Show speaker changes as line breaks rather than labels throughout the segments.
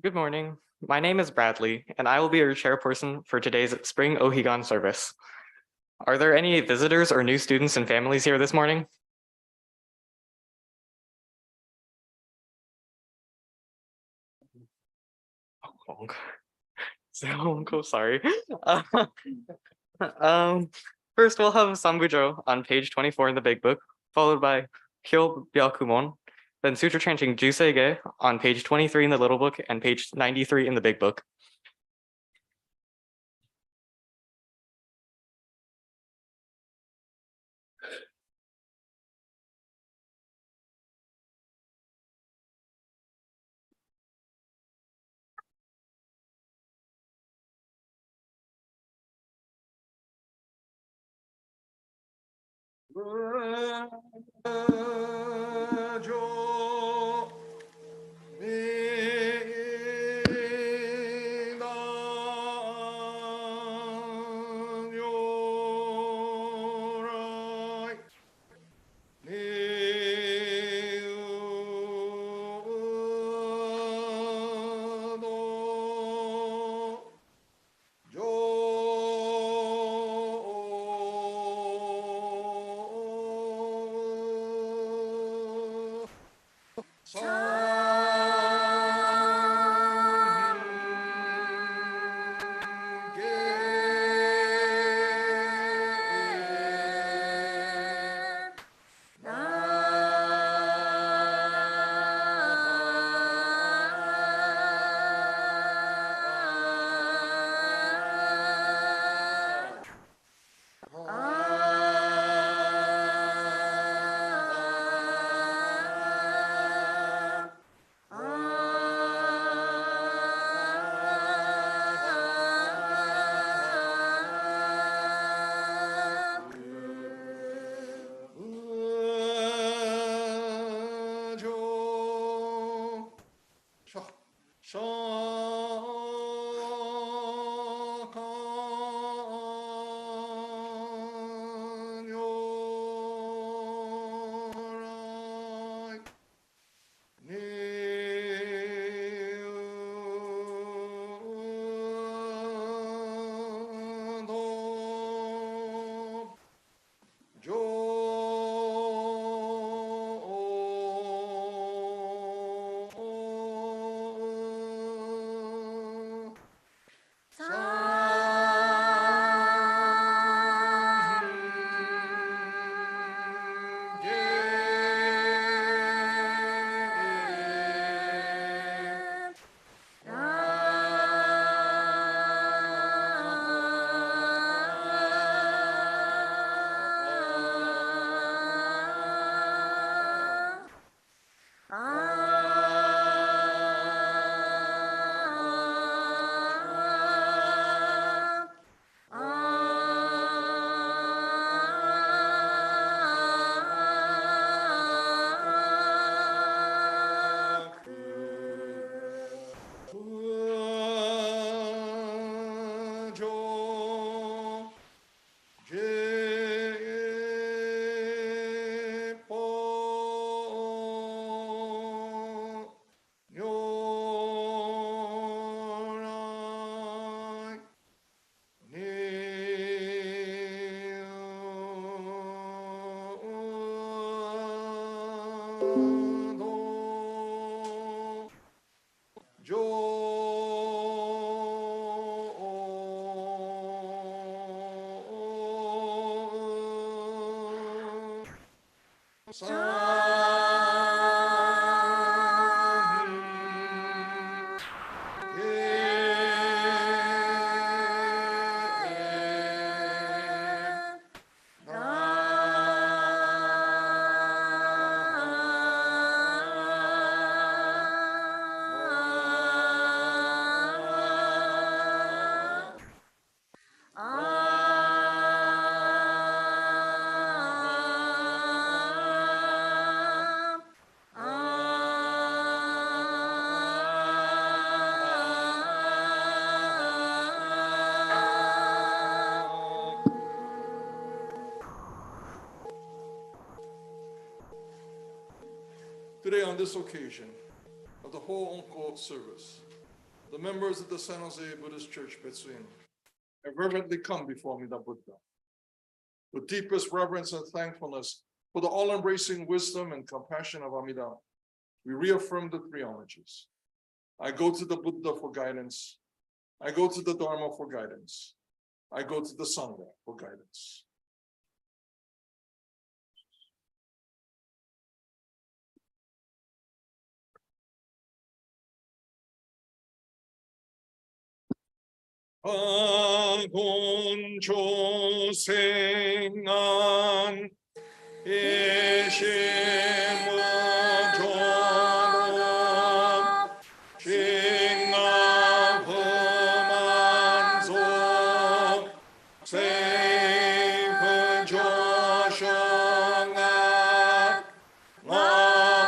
Good morning. My name is Bradley, and I will be your chairperson for today's Spring Ohigan service. Are there any visitors or new students and families here this morning? Sorry. Um, First, we'll have Sanbujo on page 24 in the big book, followed by Kyo Byakumon, then sutra chanting Juseige on page 23 in the little book and page 93 in the big book.
Today, on this occasion of the whole Onko service, the members of the San Jose Buddhist Church, Betsuin, have reverently come before Amida Buddha. With deepest reverence and thankfulness for the all-embracing wisdom and compassion of Amida, we reaffirm the three hommages. I go to the Buddha for guidance. I go to the Dharma for guidance. I go to the Sangha for guidance. 아곤조생안 이시무조로 싱나부만소 세이프조성악 나어무려고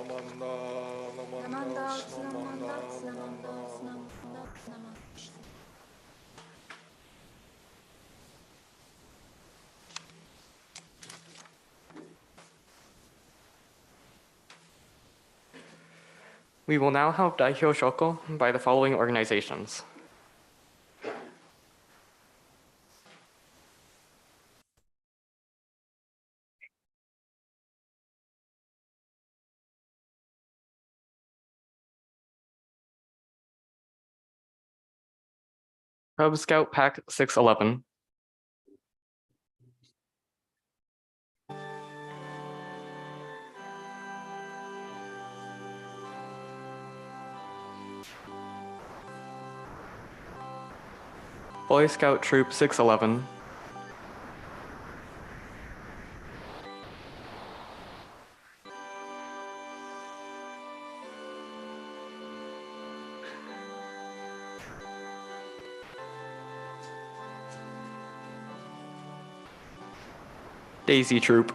Namanda, namanda, namanda, namanda.
We will now have Daihyo Shoko by the following organizations: Cub Scout Pack 611, Boy Scout Troop 611, Daisy Troop,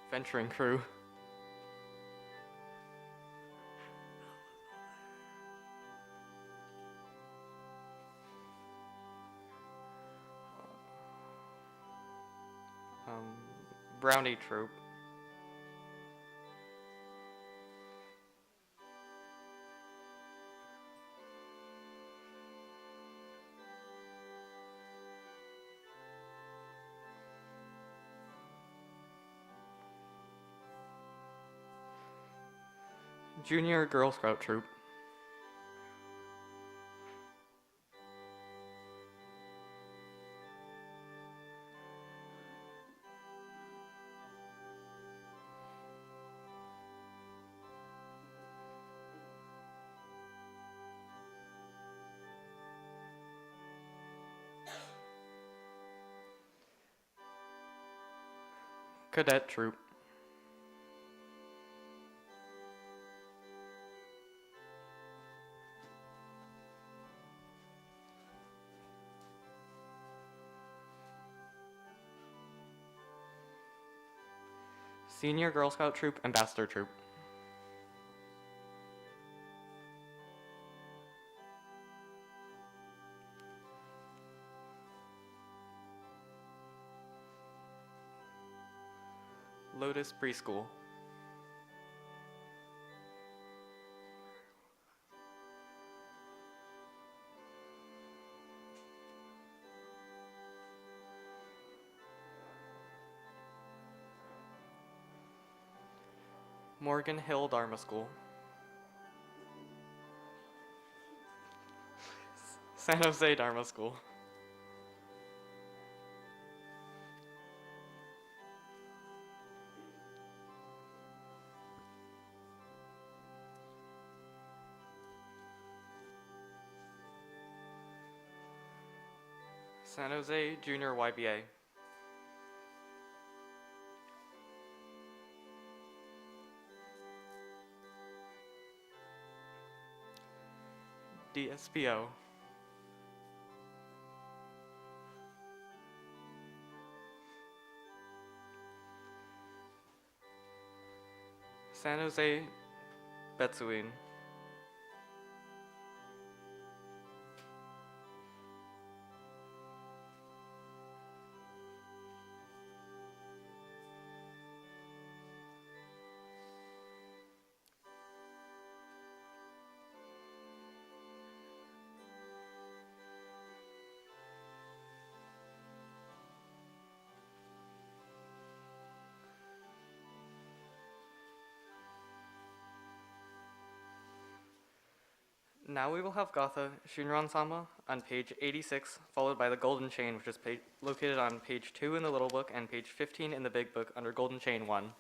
Venturing Crew, Brownie Troop, Junior Girl Scout Troop, Cadet Troop, Senior Girl Scout Troop, Ambassador Troop, Lotus Preschool, Morgan Hill Dharma School, San Jose Dharma School, San Jose Junior YBA, DSPO, San Jose Betsuin, Now we will have Gatha Shinran-sama on page 86, followed by the Golden Chain, which is located on page 2 in the Little Book and page 15 in the Big Book under Golden Chain 1.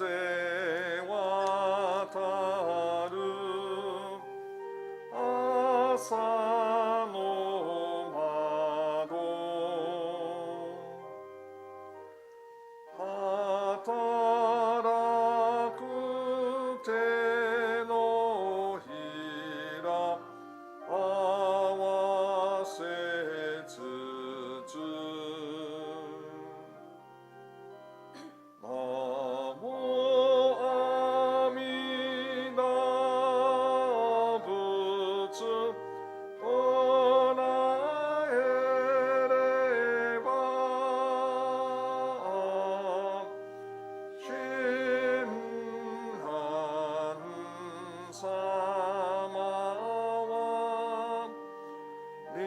風渡る朝の窓働く手のひら合わせつつナモ阿弥陀仏唱えれば親鸞様はに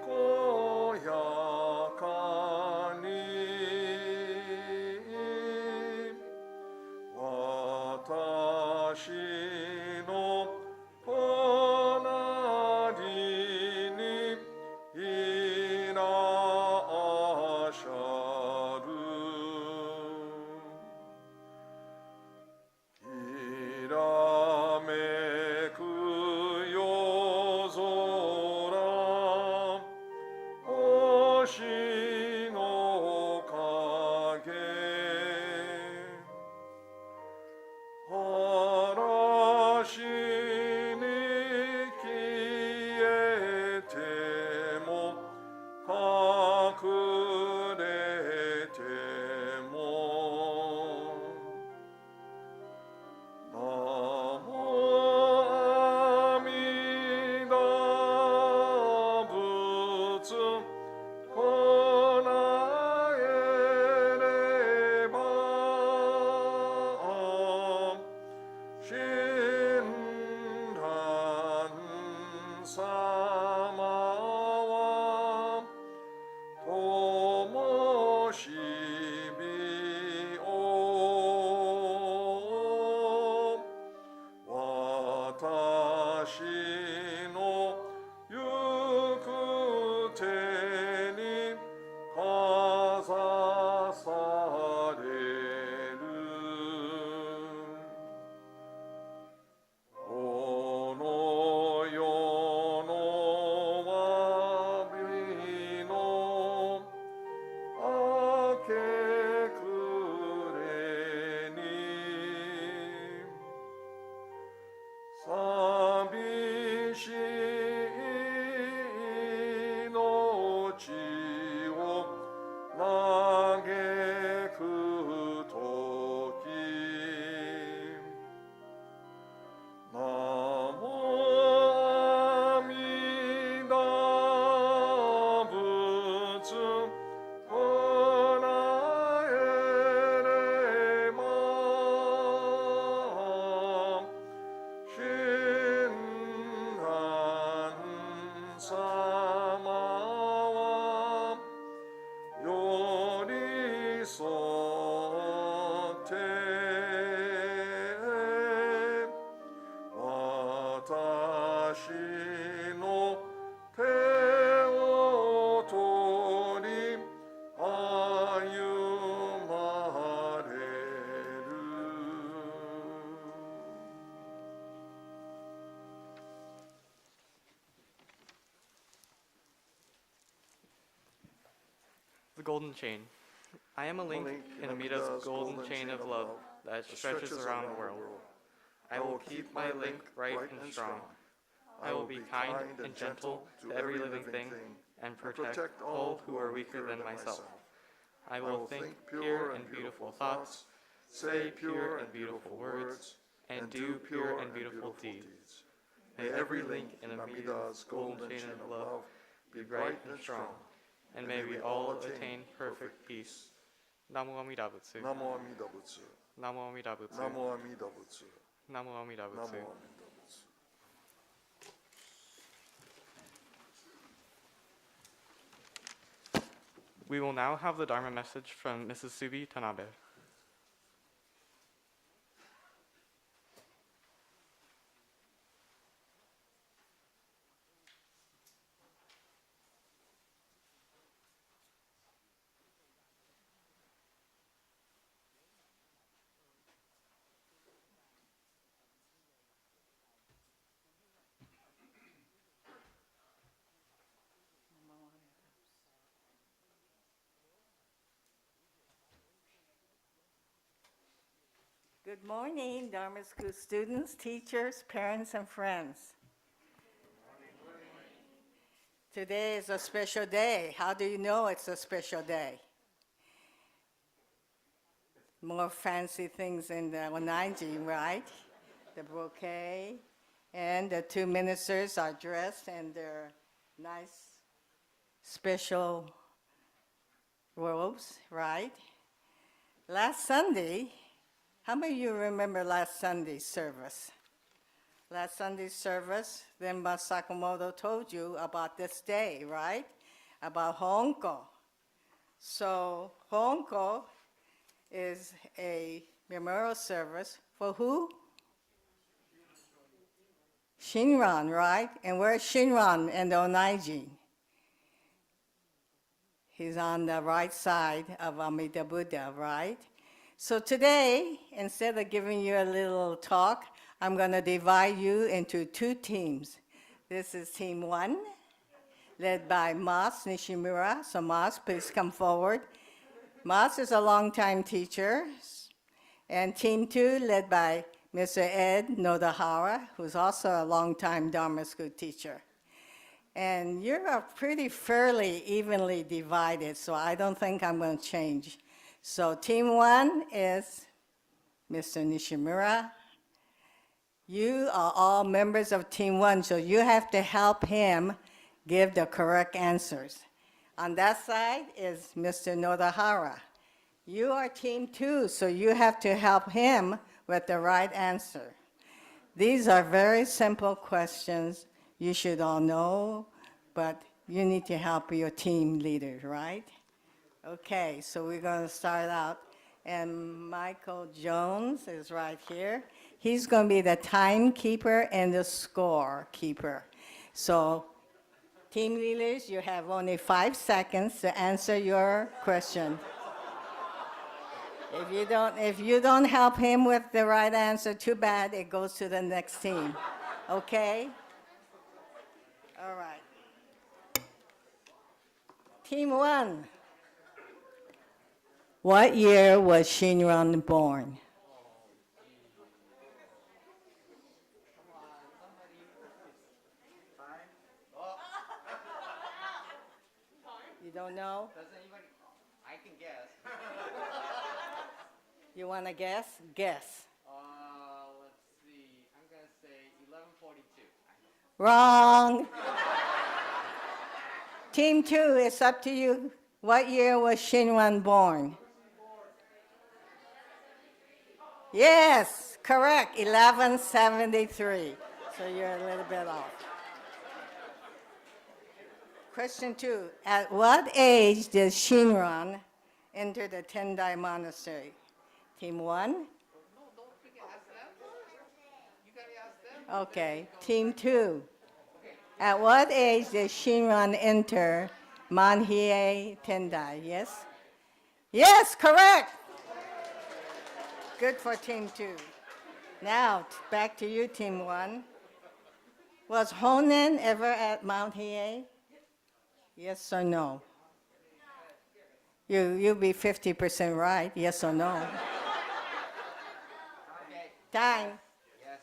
こやかに私の隣にいらっしゃる。きらめく夜空星の影嵐に消えても隠れてもナモ阿弥陀仏唱えれば親鸞様は灯火を私の行く手にかざされる。この世のわびの明け暮れに寂しい命を嘆くときナモ阿弥陀仏唱えれば親鸞様は寄り添って私の手を取り歩まれる。
The Golden Chain. I am a link in Amida's golden chain of love that stretches around the world. I will keep my link bright and strong. I will be kind and gentle to every living thing and protect all who are weaker than myself. I will think pure and beautiful thoughts, say pure and beautiful words, and do pure and beautiful deeds. May every link in Amida's golden chain of love be bright and strong, and may we all attain perfect peace. Namo Amida Butsu.
ナモ阿弥陀仏。
Namo Amida Butsu.
ナモ阿弥陀仏。
Namo Amida
ナモ阿
Butsu.
弥陀仏。
We will now have the Dharma message from Mrs. Subi Tanabe.
Good morning, Dharma School students, teachers, parents, and friends. Today is a special day. How do you know it's a special day? More fancy things in the onaiji, right? The bouquet, and the two ministers are dressed in their nice special robes, right? Last Sunday, how many of you remember last Sunday's service? Last Sunday's service, then Sakamoto told you about this day, right? About Honko. So Honko is a memorial service for who? Shinran, right? And where's Shinran in the onaiji? He's on the right side of Amida Buddha, right? So today, instead of giving you a little talk, I'm going to divide you into two teams. This is team one, led by Mas Nishimura. So Mas, please come forward. Mas is a longtime teacher. And team two, led by Mr. Ed Nodahara, who's also a longtime Dharma school teacher. And you're pretty fairly evenly divided, so I don't think I'm going to change. So team one is Mr. Nishimura. You are all members of team one, so you have to help him give the correct answers. On that side is Mr. Nodahara. You are team two, so you have to help him with the right answer. These are very simple questions you should all know, but you need to help your team leaders, right? Okay, so we're going to start out. And Michael Jones is right here. He's going to be the timekeeper and the score keeper. So team leaders, you have only 5 seconds to answer your question. If you don't help him with the right answer, too bad, it goes to the next team. Okay? All right. Team one. What year was Shinran born? You don't know?
Does anybody? I can guess.
You want to guess? Guess.
Let's see. I'm gonna say 1142.
Wrong. Team two, it's up to you. What year was Shinran born? Yes, correct, 1173. So you're a little bit off. Question two, at what age did Shinran enter the Tendai monastery? Team one?
No, don't forget. Ask them first. You gotta ask them.
Okay, team two. At what age did Shinran enter Manhie Tendai? Yes? Yes, correct. Good for team two. Now, back to you, team one. Was Honen ever at Mount Hiei? Yes or no? You'll be 50% right, yes or no?
Okay.
Time.
Yes.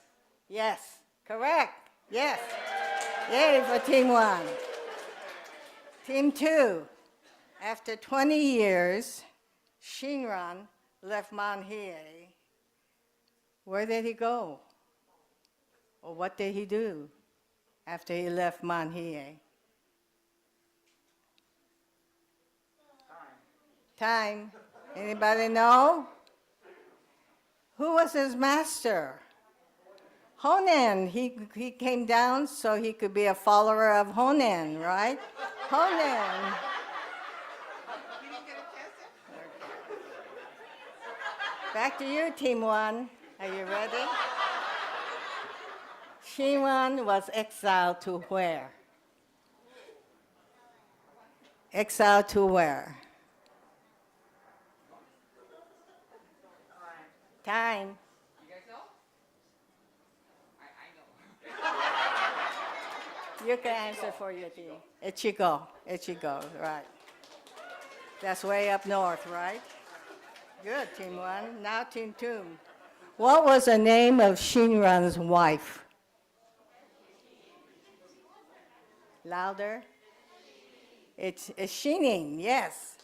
Yes, correct. Yes. Yay for team one. Team two. After 20 years, Shinran left Mount Hiei. Where did he go? Or what did he do after he left Mount Hiei? Time. Anybody know? Who was his master? Honen. He came down so he could be a follower of Honen, right? Honen. Back to you, team one. Are you ready? Shinran was exiled to where? Exiled to where? Time.
You guys know? I know.
You can answer for your team. Etsuko. Etsuko, right. That's way up north, right? Good, team one. Now team two. What was the name of Shinran's wife? Louder. It's Shinin, yes.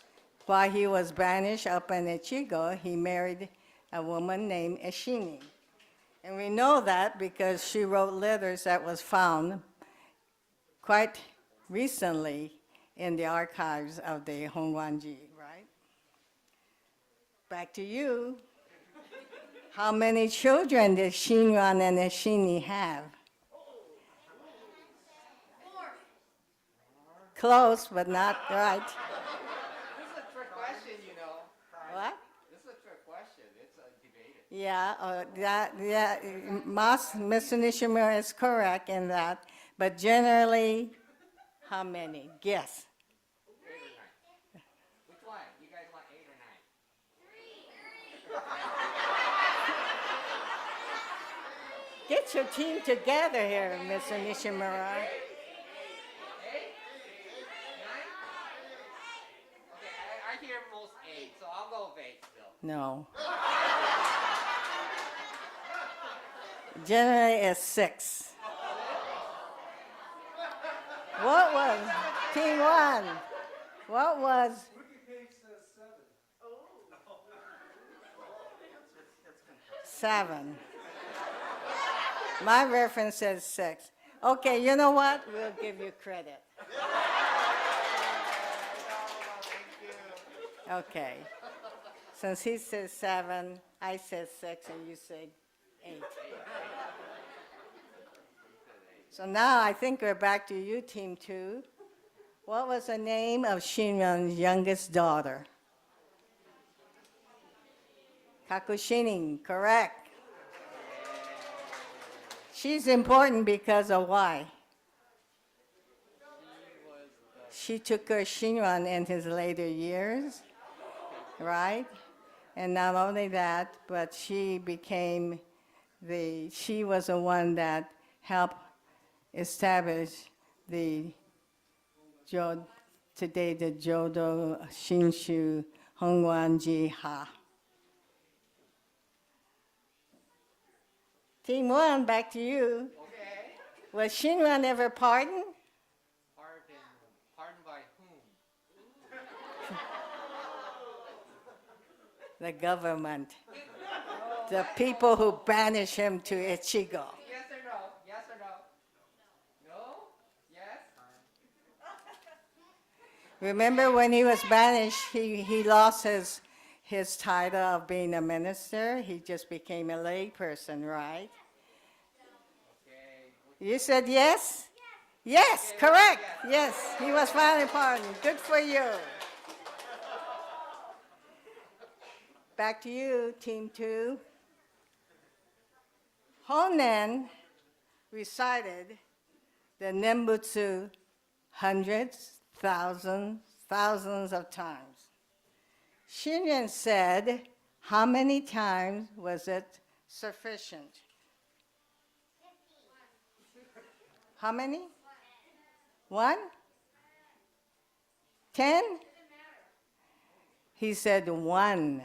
While he was banished up in Ichigo, he married a woman named Shinin. And we know that because she wrote letters that was found quite recently in the archives of the Hongwanji, right? Back to you. How many children did Shinran and Shini have? Close, but not right.
This is a trick question, you know.
What?
This is a trick question. It's debated.
Yeah, Mr. Nishimura is correct in that, but generally, how many? Guess.
8 or 9. Which one? You guys want 8 or 9? 3.
Get your team together here, Mr. Nishimura.
8? 9? Okay, I hear most 8, so I'll go with 8 still.
No. Generally, it's 6. What was, team 1, what was? Seven. My reference says 6. Okay, you know what? We'll give you credit. Okay. Since he says 7, I said 6, and you said 8. So now I think we're back to you, Team 2. What was the name of Shinran's youngest daughter? Kakushinin, correct. She's important because of why? She took care of Shinran in his later years, right? And not only that, but she was the one that helped establish today the Jodo Shinshu Hongwanji Ha. Team 1, back to you.
Okay.
Was Shinran ever pardoned?
Pardoned by whom?
The government. The people who banished him to Ichigo.
Yes or no? Yes or no? No? Yes?
Remember when he was banished, he lost his title of being a minister. He just became a lay person, right?
Okay.
You said yes? Yes, correct. Yes, he was finally pardoned. Good for you. Back to you, Team 2. Honen recited the Nembutsu hundreds, thousands of times. Shinran said, how many times was it sufficient? How many? 1? 10? He said 1.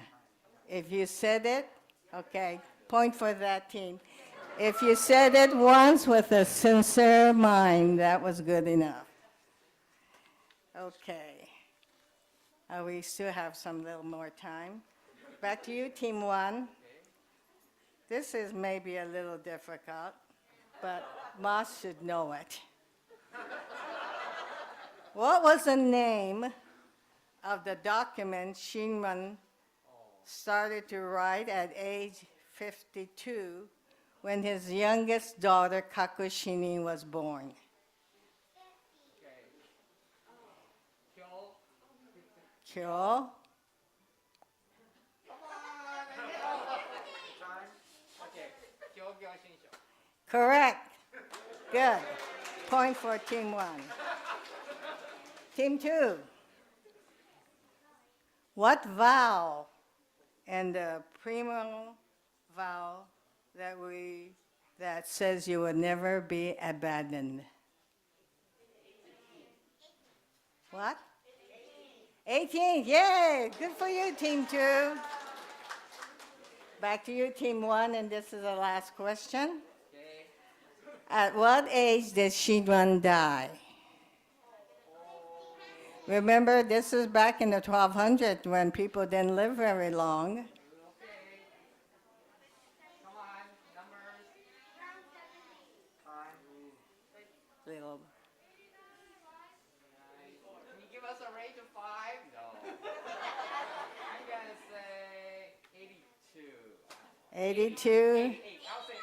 If you said it, okay, point for that team. If you said it once with a sincere mind, that was good enough. Okay. We still have some little more time. Back to you, Team 1. This is maybe a little difficult, but Moss should know it. What was the name of the document Shinran started to write at age 52 when his youngest daughter, Kakushinin, was born? Kyo. Correct. Good. Point for Team 1. Team 2. What vow and the primal vow that says you will never be abandoned? What? 18, yay! Good for you, Team 2. Back to you, Team 1, and this is the last question. At what age did Shinran die? Remember, this is back in the 1200s when people didn't live very long.
Okay. Come on, numbers. Time.
Little.
Can you give us a range of 5? No. I'm gonna say 82.
82?
88. I'll say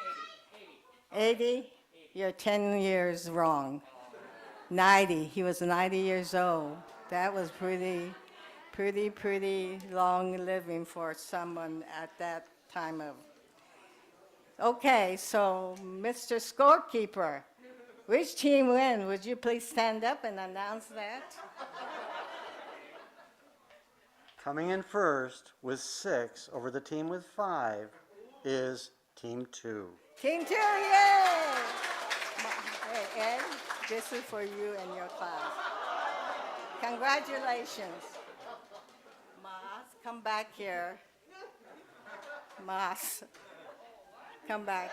80.
80? You're 10 years wrong. 90. He was 90 years old. That was pretty long living for someone at that time of. Okay, so Mr. Scorekeeper, which team win? Would you please stand up and announce that?
Coming in first with 6 over the team with 5 is Team 2.
Team 2, yay! Hey, Ed, this is for you and your class. Congratulations. Mas, come back here. Mas, come back.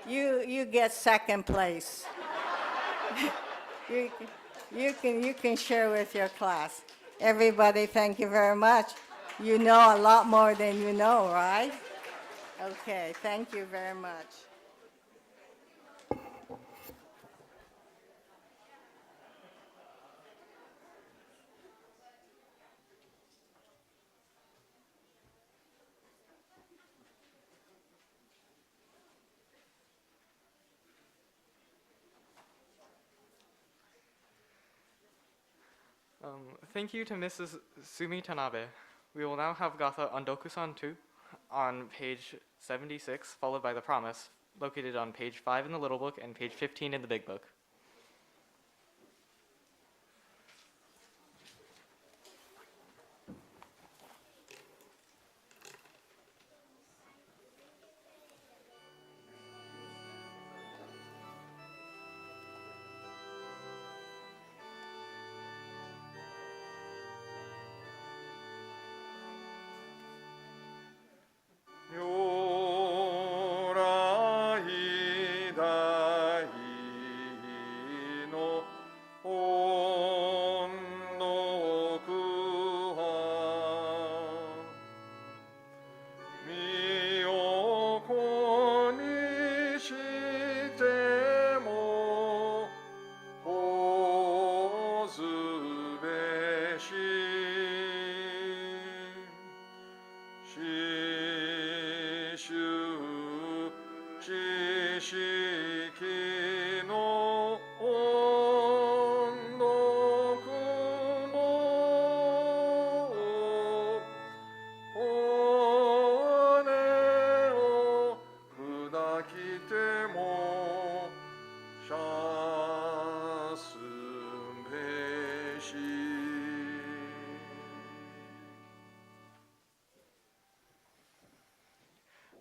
You get second place. you can share with your class. Everybody, thank you very much. You know a lot more than you know, right? Okay, thank you very much.
Thank you to Mrs. Sumi Tanabe. We will now have Gatha Ondokusan II on page 76, followed by The Promise, located on page 5 in the little book and page 15 in the big book.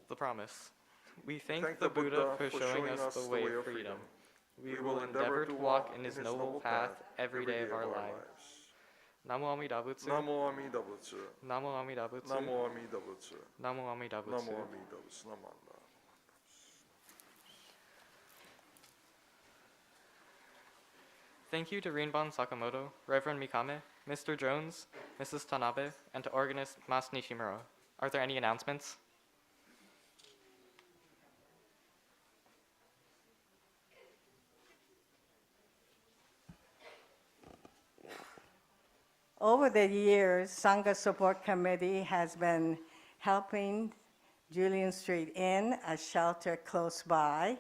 The Promise. We thank the Buddha for showing us the way of freedom. We will endeavor to walk in his noble path every day of our lives. Namo Amida Butsu.
Namo Amida Butsu.
Namo Amida Butsu.
Namo Amida Butsu.
Namo Amida
Namo
Butsu.
Amida Butsu. Namanda.
Thank you to Rinban Sakamoto, Reverend Mikame, Mr. Jones, Mrs. Tanabe, and to organist Mas Nishimura. Are there any announcements?
Over the years, Sangha Support Committee has been helping Julian Street Inn, a shelter close by,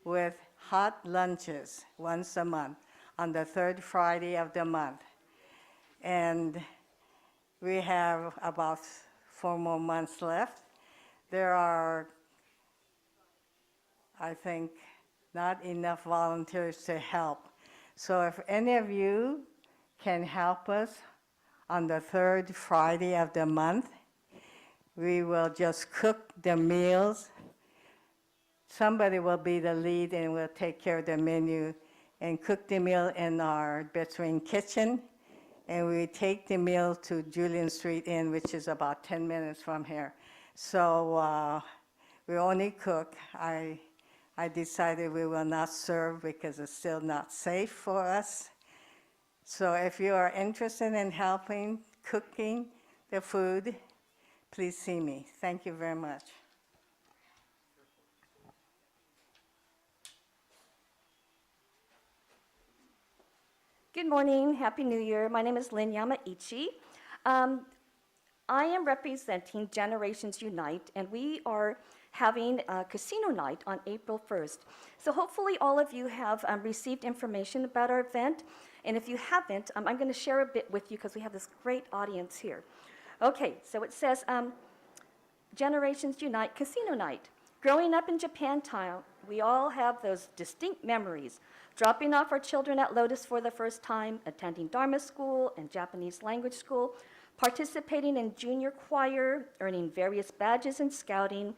with hot lunches once a month on the third Friday of the month. And we have about 4 more months left. There are, I think, not enough volunteers to help. So if any of you can help us on the third Friday of the month, we will just cook the meals. Somebody will be the lead and will take care of the menu and cook the meal in our Betsuin kitchen. And we take the meal to Julian Street Inn, which is about 10 minutes from here. So we only cook. I decided we will not serve because it's still not safe for us. So if you are interested in helping cooking the food, please see me. Thank you very much.
Good morning, Happy New Year. My name is Lynn Yamaichi. I am representing Generations Unite, and we are having a casino night on April 1st. So hopefully all of you have received information about our event, and if you haven't, I'm going to share a bit with you because we have this great audience here. Okay, so it says, Generations Unite Casino Night. Growing up in Japantown, we all have those distinct memories. Dropping off our children at Lotus for the first time, attending Dharma school and Japanese language school, participating in junior choir, earning various badges in scouting,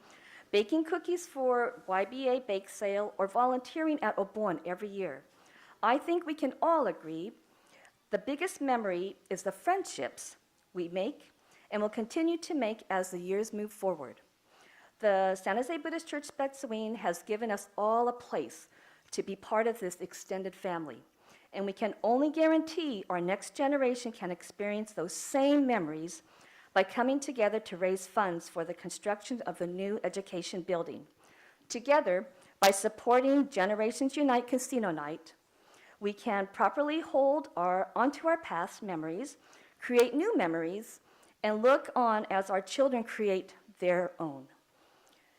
baking cookies for YBA bake sale, or volunteering at Obon every year. I think we can all agree the biggest memory is the friendships we make and will continue to make as the years move forward. The San Jose Buddhist Church Betsuin has given us all a place to be part of this extended family, and we can only guarantee our next generation can experience those same memories by coming together to raise funds for the construction of the new education building. Together, by supporting Generations Unite Casino Night, we can properly hold onto our past memories, create new memories, and look on as our children create their own.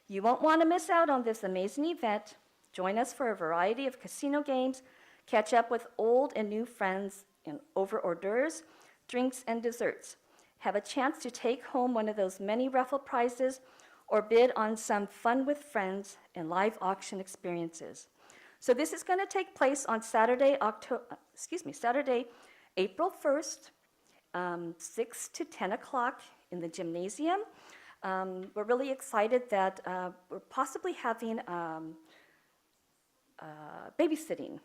You won't want to miss out on this amazing event. Join us for a variety of casino games, catch up with old and new friends and over hors d'oeuvres, drinks, and desserts. Have a chance to take home one of those many raffle prizes or bid on some fun with friends and live auction experiences. So this is going to take place on Saturday, April 1st, 6 to 10 o'clock in the gymnasium. We're really excited that we're possibly having babysitting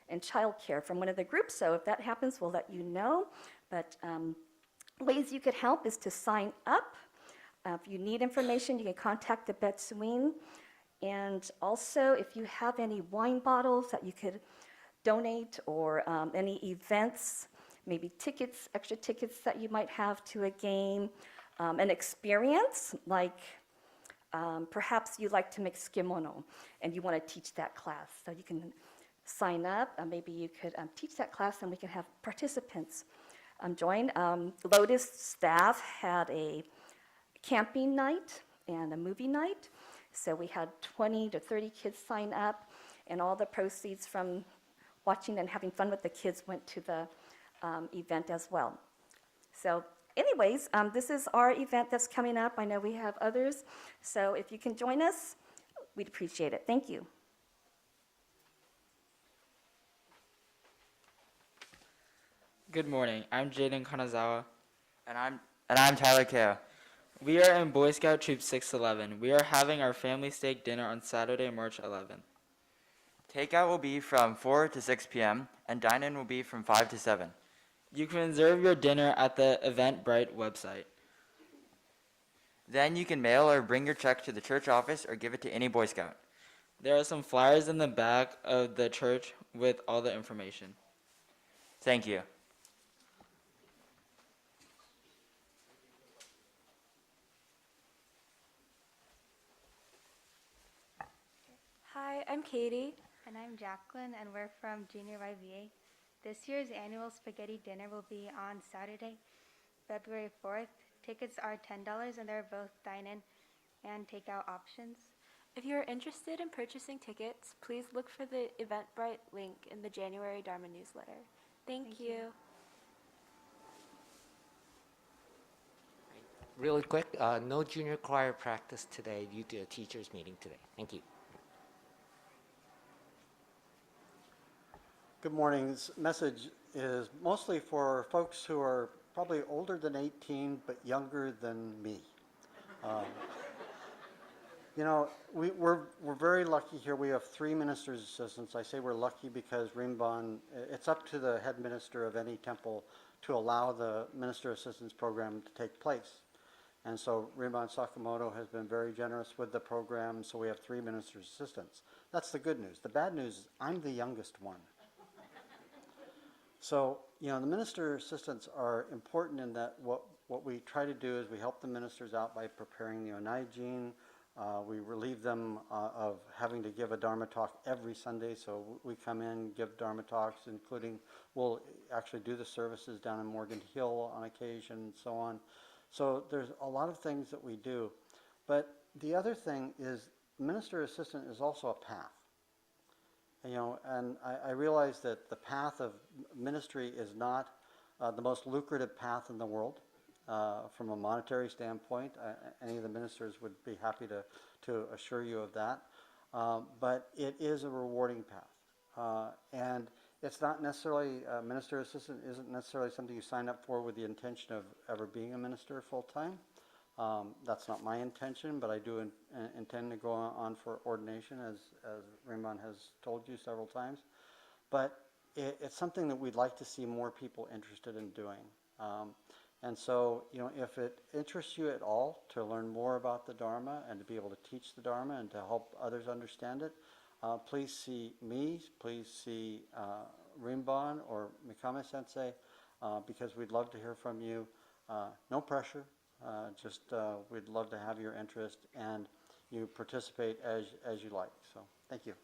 and childcare from one of the groups. So if that happens, we'll let you know. But ways you could help is to sign up. If you need information, you can contact the Betsuin. And also, if you have any wine bottles that you could donate or any events, maybe tickets, extra tickets that you might have to a game, an experience, like perhaps you like to make skimono and you want to teach that class. So you can sign up, maybe you could teach that class and we can have participants join. Lotus staff had a camping night and a movie night. So we had 20 to 30 kids sign up, and all the proceeds from watching and having fun with the kids went to the event as well. So anyways, this is our event that's coming up. I know we have others. So if you can join us, we'd appreciate it. Thank you.
Good morning. I'm Jaden Kanazawa.
And I'm Tyler Kao.
We are in Boy Scout Troop 611. We are having our family steak dinner on Saturday, March 11th.
Takeout will be from 4 to 6 p.m. and dine-in will be from 5 to 7.
You can reserve your dinner at the Eventbrite website.
Then you can mail or bring your check to the church office or give it to any Boy Scout.
There are some flyers in the back of the church with all the information.
Thank you.
Hi, I'm Katie.
And I'm Jacqueline, and we're from Junior YVA. This year's annual spaghetti dinner will be on Saturday, February 4th. Tickets are $10, and they're both dine-in and takeout options.
If you're interested in purchasing tickets, please look for the Eventbrite link in the January Dharma newsletter. Thank you.
Really quick, no junior choir practice today due to a teachers meeting today. Thank you.
Good morning. This message is mostly for folks who are probably older than 18 but younger than me. You know, we're very lucky here. We have 3 ministers' assistants. I say we're lucky because Rinban, it's up to the head minister of any temple to allow the minister assistance program to take place. And so Rinban Sakamoto has been very generous with the program, so we have 3 minister's assistants. That's the good news. The bad news is I'm the youngest one. So, the minister assistants are important in that what we try to do is we help the ministers out by preparing the onaijin. We relieve them of having to give a Dharma talk every Sunday, so we come in, give Dharma talks, including we'll actually do the services down in Morgan Hill on occasion and so on. So there's a lot of things that we do. But the other thing is minister assistant is also a path. And I realize that the path of ministry is not the most lucrative path in the world. From a monetary standpoint, any of the ministers would be happy to assure you of that. But it is a rewarding path. And it's not necessarily, minister assistant isn't necessarily something you sign up for with the intention of ever being a minister full time. That's not my intention, but I do intend to go on for ordination, as Rinban has told you several times. But it's something that we'd like to see more people interested in doing. And so, if it interests you at all to learn more about the Dharma and to be able to teach the Dharma and to help others understand it, please see me, please see Rinban or Mikame Sensei, because we'd love to hear from you. No pressure, just we'd love to have your interest and you participate as you like. So, thank you.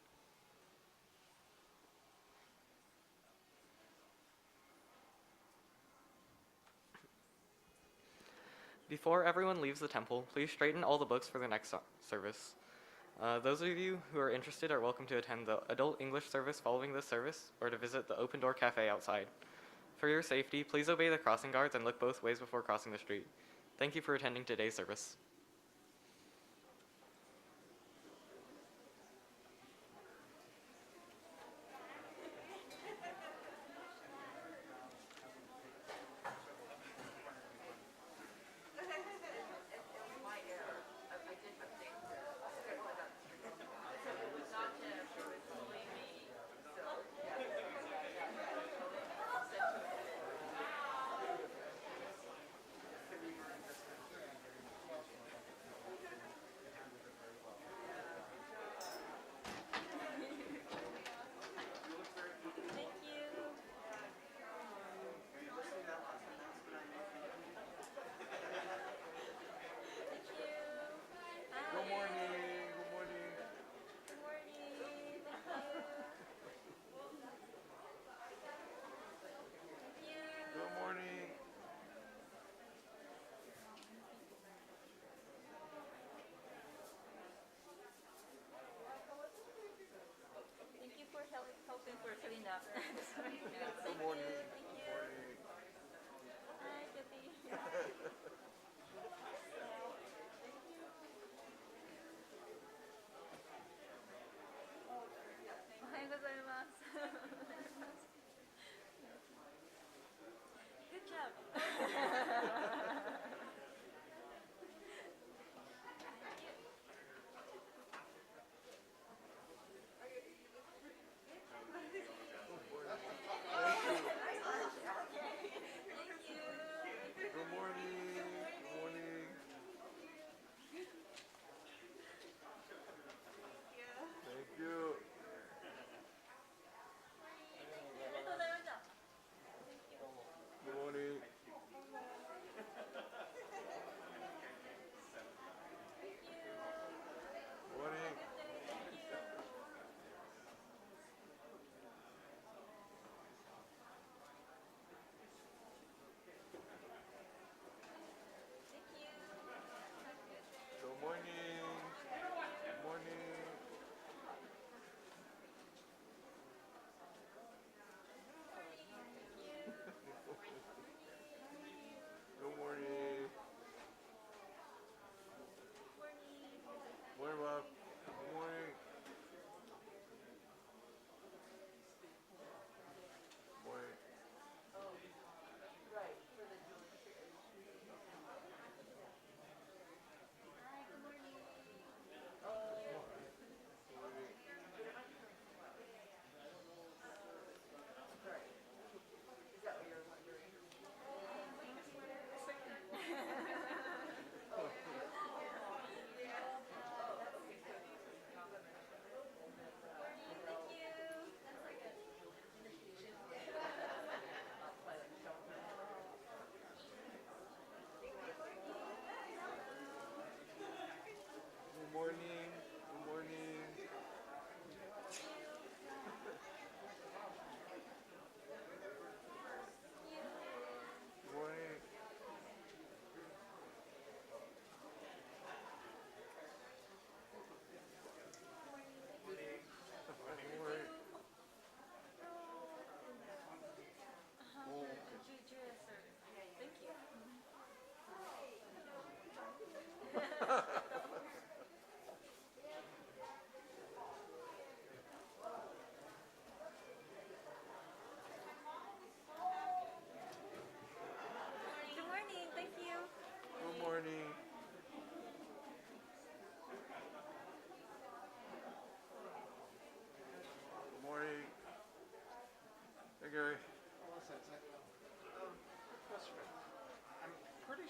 Before everyone leaves the temple, please straighten all the books for the next service. Those of you who are interested are welcome to attend the adult English service following this service, or to visit the open door cafe outside. For your safety, please obey the crossing guards and look both ways before crossing the street. Thank you for attending today's service.
Helping for cleaning up. Good morning. Thank you. Hi, Kitty. Ohayou gozaimasu. Good job.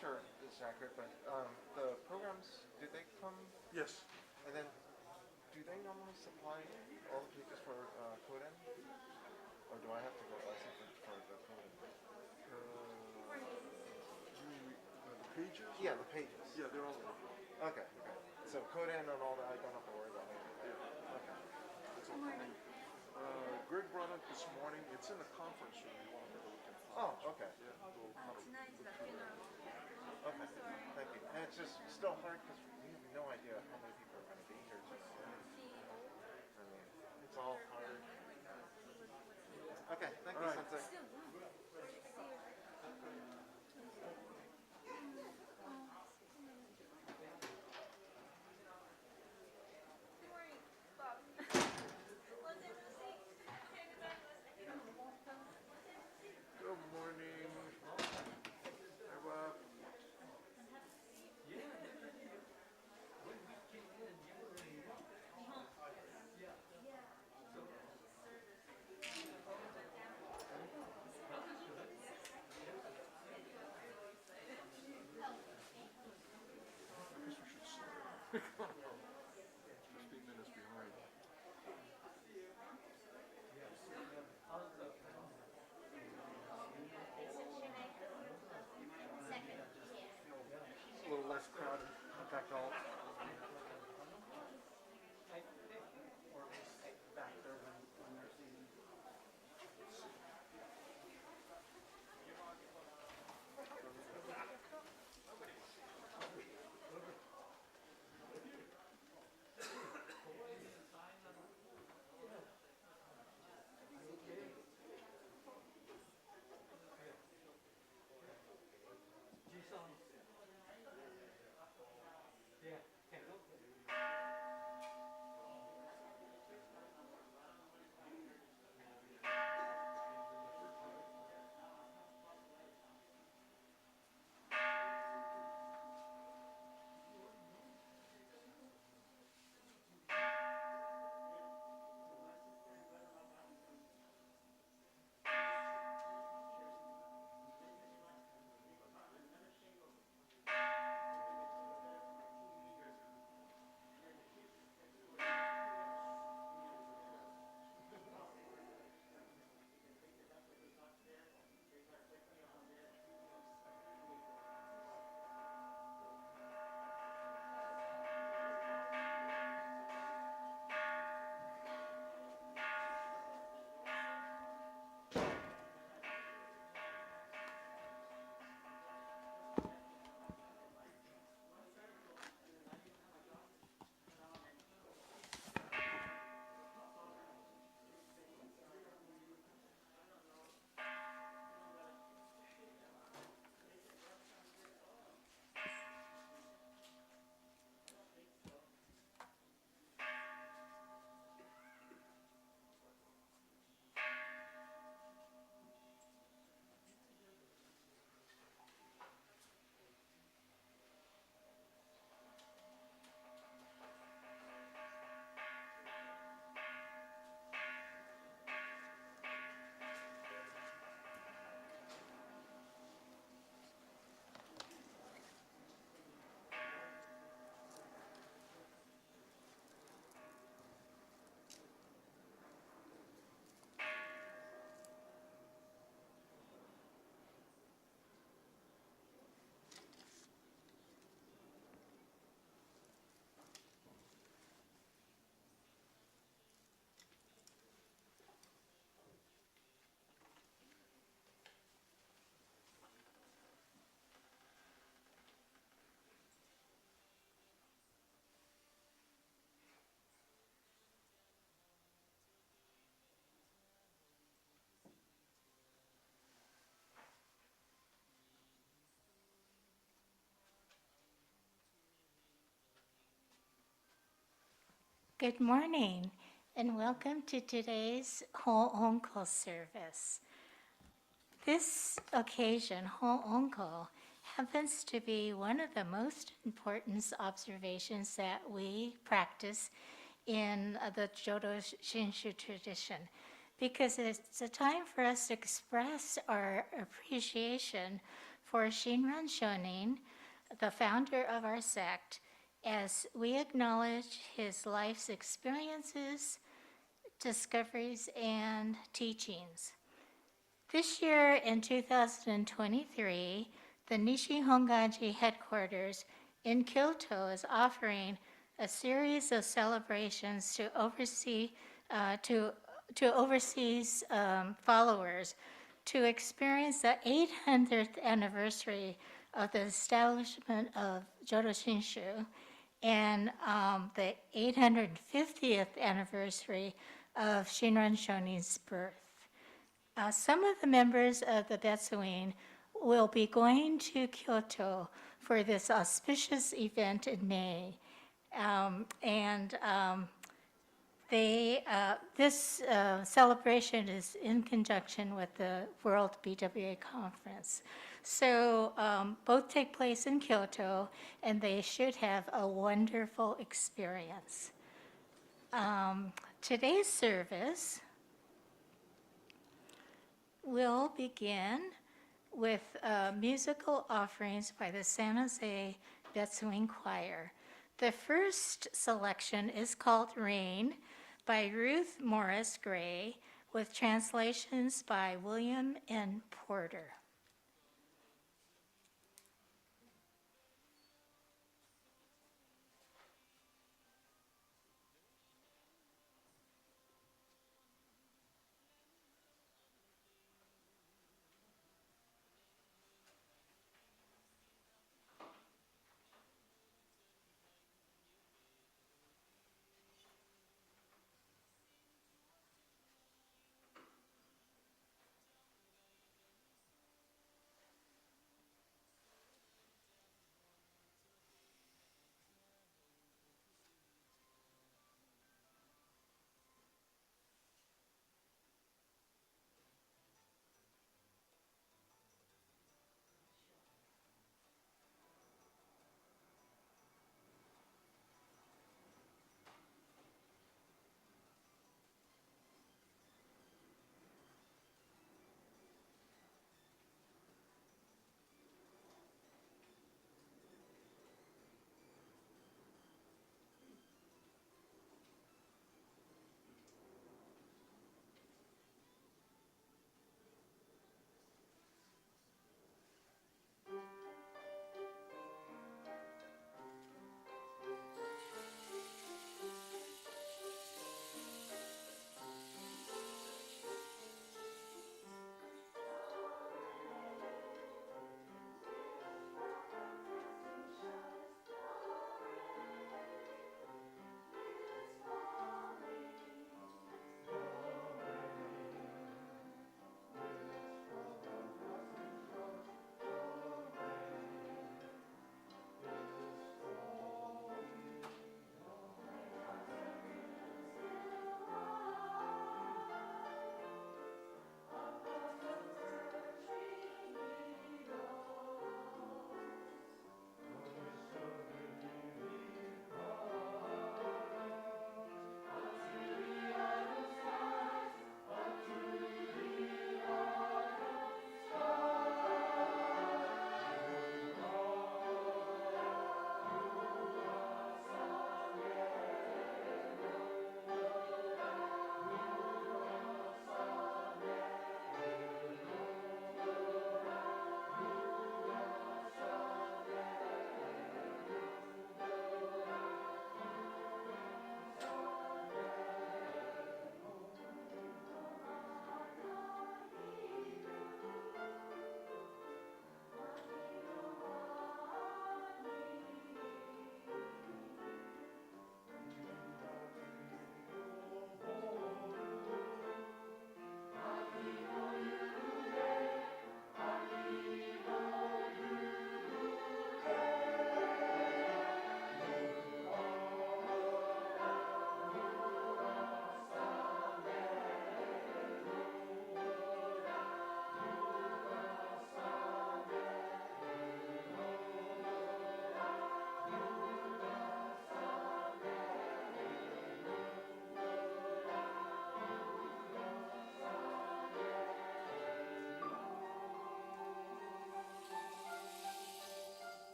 sure this is accurate, but the programs, do they come?
Yes.
And then, do they normally supply all the pages for Koden? Or do I have to go buy something for the Koden?
The pages?
Yeah, the pages.
Yeah, they're all there.
Okay, okay. So Koden and all that, I don't have to worry about it.
Yeah.
Okay.
It's all there. Greg brought it this morning. It's in the conference room. You want to take a look at it?
Oh, okay.
Yeah. We'll probably-
Tonight's the funeral.
Okay, thank you. And it's just still hard because we have no idea how many people are going to be here tonight. I mean, it's all hard. Okay, thank you, Sensei.
Good morning. Hi, Bob. I guess we should start. 15 minutes behind.
A little less crowded. In fact, I'll. Or at least back there when they're seated.
Good morning and welcome to today's Ho'onko service. This occasion, Ho'onko, happens to be one of the most important observations that we practice in the Jodo Shinshu tradition because it's a time for us to express our appreciation for Shinran Shonin, the founder of our sect, as we acknowledge his life's experiences, discoveries, and teachings. This year in 2023, the Nishi Honganji headquarters in Kyoto is offering a series of celebrations to overseas followers to experience the 800th anniversary of the establishment of Jodo Shinshu and the 850th anniversary of Shinran Shonin's birth. Some of the members of the Betsuin will be going to Kyoto for this auspicious event in May. This celebration is in conjunction with the World BWA Conference. So both take place in Kyoto, and they should have a wonderful experience. Today's service will begin with musical offerings by the San Jose Betsuin Choir. The first selection is called Rain by Ruth Morris Gray, with translations by William N. Porter.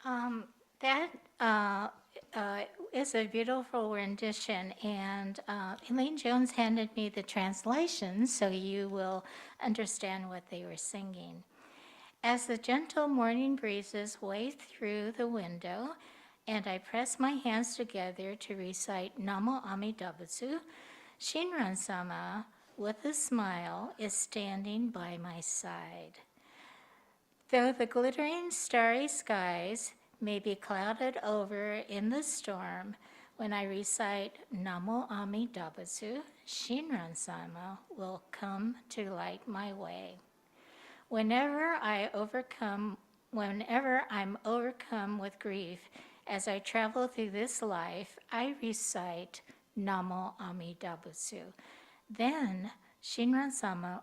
That is a beautiful rendition, and Elaine Jones handed me the translation so you will understand what they were singing. As the gentle morning breezes wave through the window, and I press my hands together to recite Namo Amidabutsu, Shinran-sama, with a smile, is standing by my side. Though the glittering starry skies may be clouded over in the storm, when I recite Namo Amidabutsu, Shinran-sama will come to light my way. Whenever I'm overcome with grief, as I travel through this life, I recite Namo Amidabutsu. Then Shinran-sama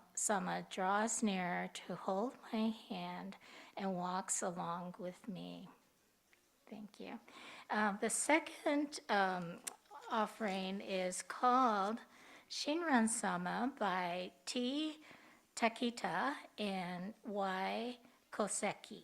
draws nearer to hold my hand and walks along with me. Thank you. The second offering is called Shinran-sama by T. Takita and Y. Koseki.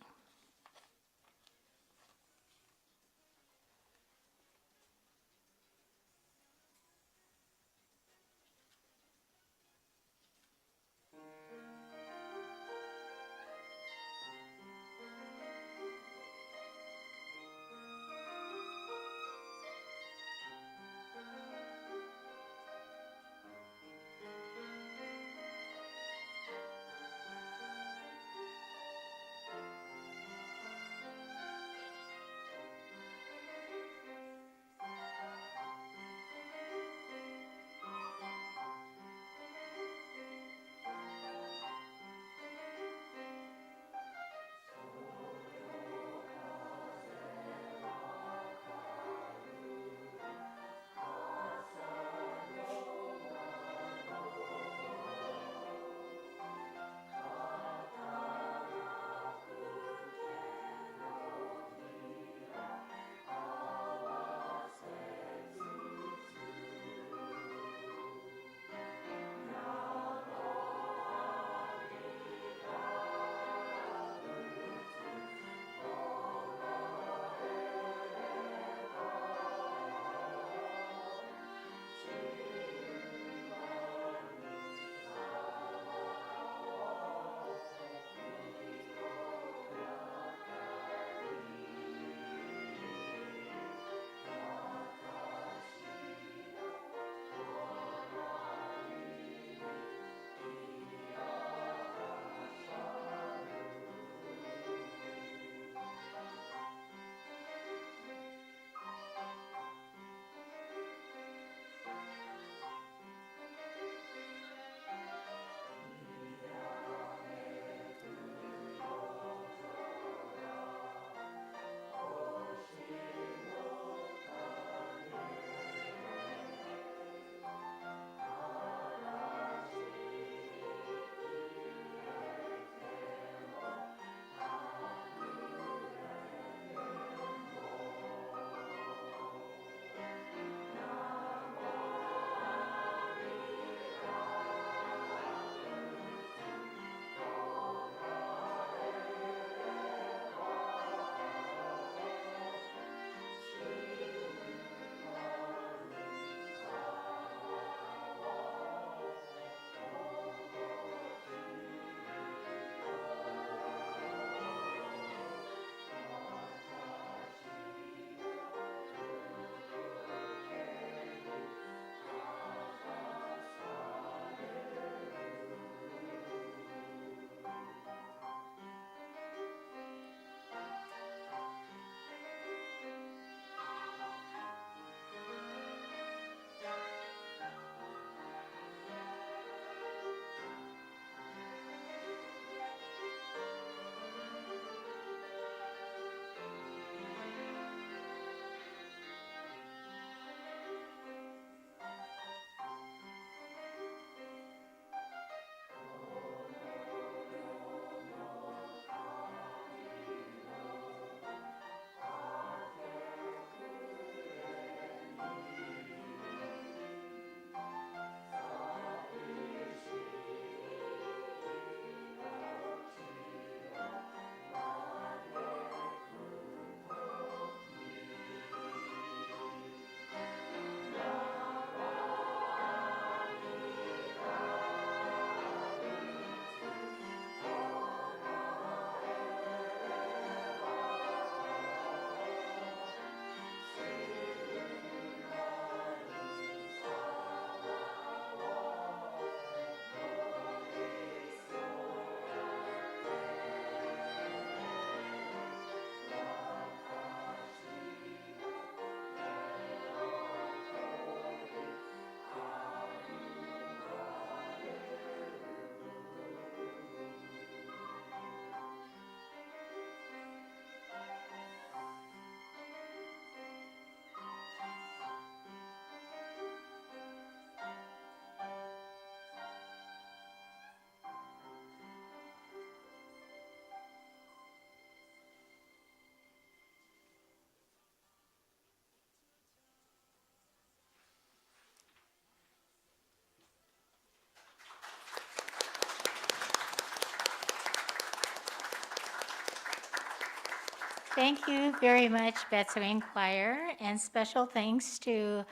Thank you very much, Betsuin Choir, and special thanks to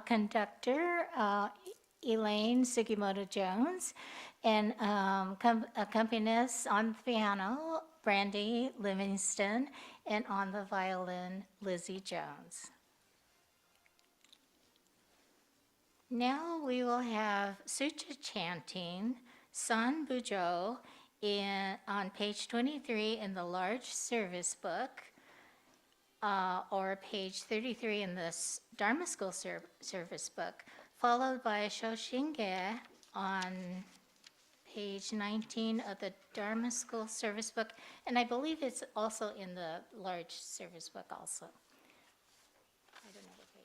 conductor Elaine Sugimoto-Jones and accompanist on the piano, Brandy Livingston, and on the violin, Lizzie Jones. Now we will have sutra chanting, Sanbujo, on page 23 in the large service book, or page 33 in the Dharma School service book, followed by Shoshinge on page 19 of the Dharma School service book, and I believe it's also in the large service book also. I don't know what page.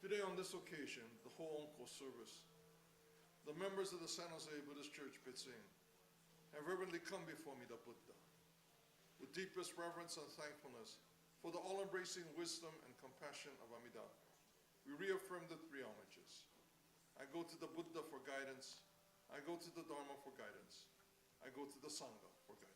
Today on this occasion, the whole Onko service, the members of the San Jose Buddhist Church, Betsuin, have reverently come before me, the Buddha, with deepest reverence and thankfulness for the all-embracing wisdom and compassion of Amida. We reaffirm the three homages. I go to the Buddha for guidance. I go to the Dharma for guidance. I go to the Sangha for guidance.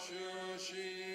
Shoshinge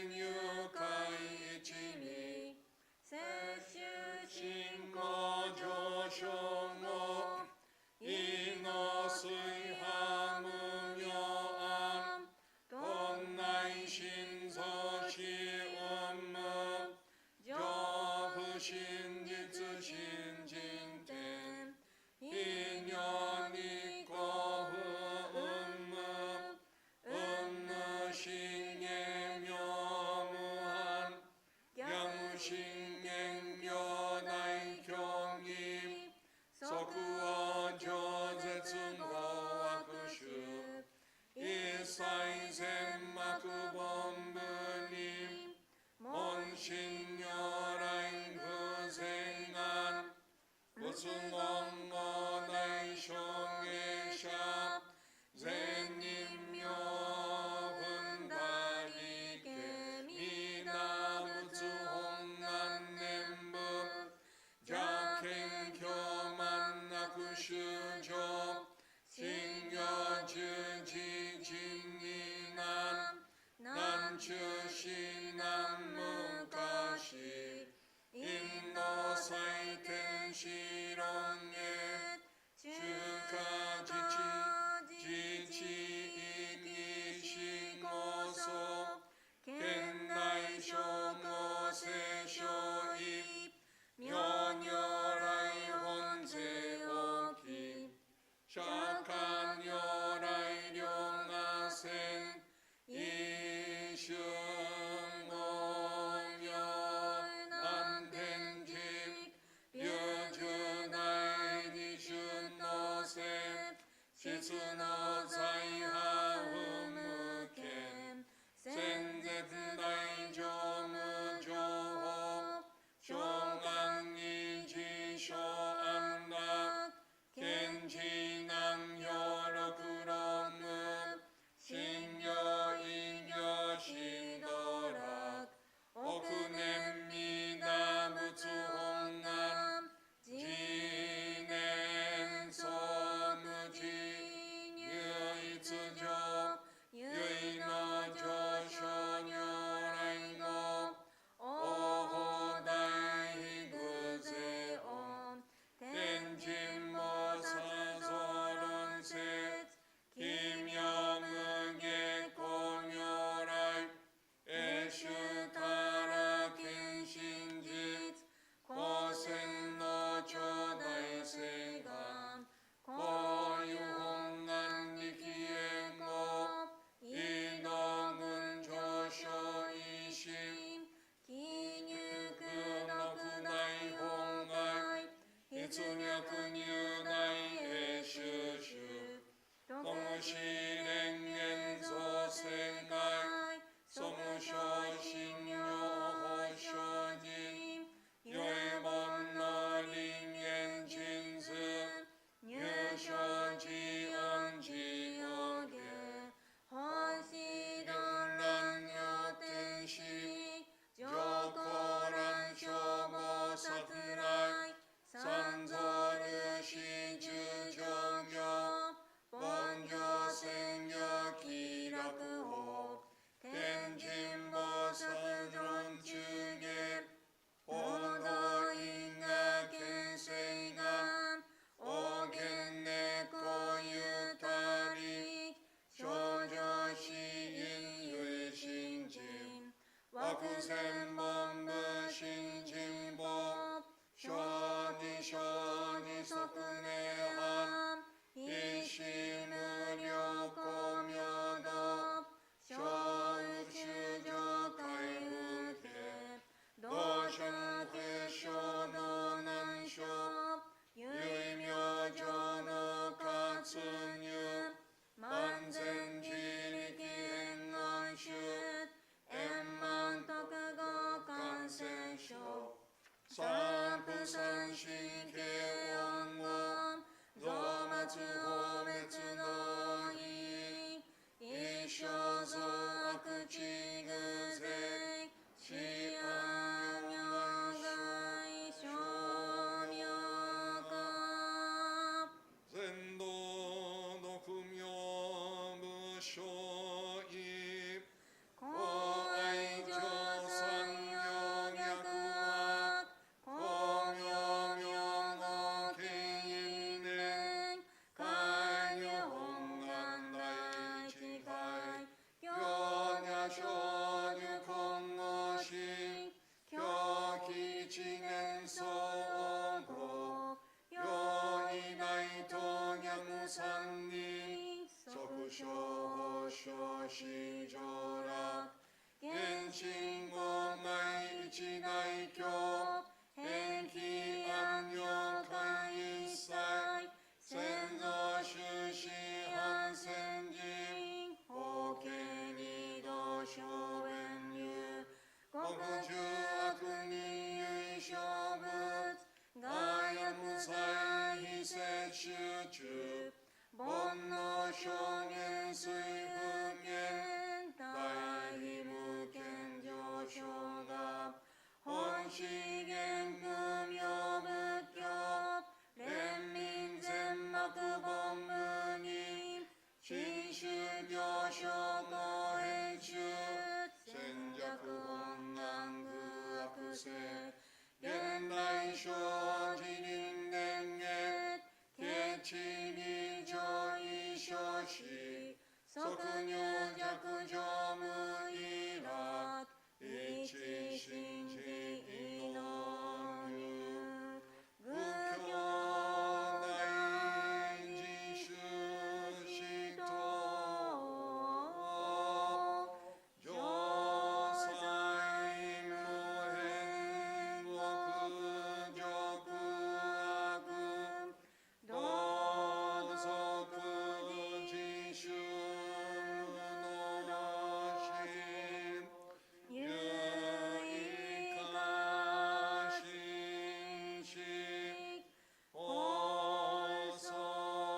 실행엔서 생활 소무쇼신요 호쇼짐 유의본너링엔 진승 유쇼지언지오게 헌시당란요텐시 조코란 쇼보사트라이 산소르시주정요 본교생여기라그호 텐진보사드론축에 오도잉아겐세감 오겐네코유타리 쇼조시인유이신짐 와쿠센본부신짐보 쇼니쇼니소쿠네함 이시무료고묘도 쇼우추조가이후게 도션회쇼노난쇼 유이묘조노가츠뉴 만센지리기행언슛 엠만토크고간센쇼 산부산신케원원 도마츠호메츠노이 이쇼소 아크치그세 시안여가이 쇼묘가 젠도 노쿠묘무쇼입 고아이조상용약구악 공용용어케인행 가요홍간다이치가이 교냐쇼유콩노시 교기진행소오고 요이나이토냐무산니 소쿠쇼호쇼시조라 겐신고마이치나이교 행키안요카이사이 센조슈시한센징 호케니도쇼웬유 고구주아쿠니유이쇼붓 가야무사이히세슈주 본노쇼겐수이훈겐 다이무겐조쇼갑 혼시겐금요북교 렘민젠마크본무님 신슈교쇼모해슛 센자크혼난그아크세 겐다이쇼지닌냉겟 개치니조이쇼시 소크뇨자크조무이락 이치신지이노유 극교나인지슈시토 조사이무행워크조크아금 도소크지슈노노신 유이가신식 묘도세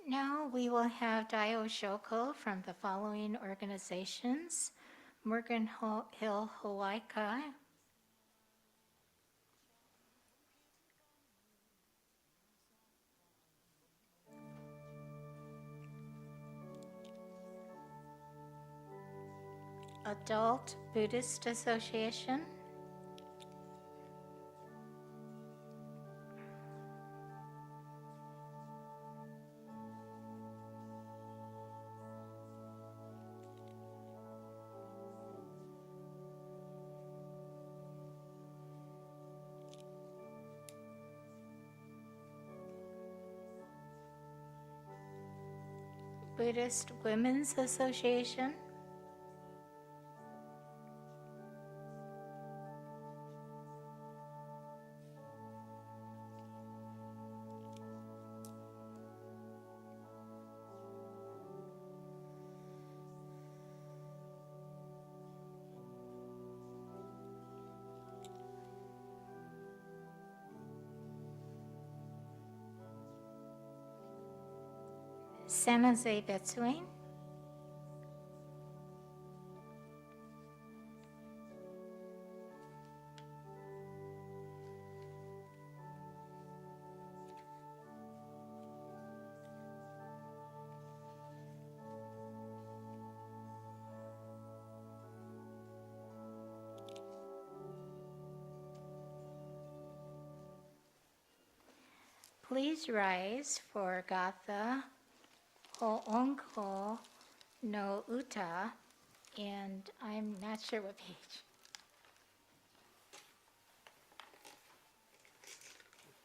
Now we will have Dai Oshoko from the following organizations: Morgan Hill Hawaii Kai, Adult Buddhist Association, Buddhist Women's Association, San Jose Betsuin, please rise for Gatha Ho'onko no Uta, and I'm not sure what page.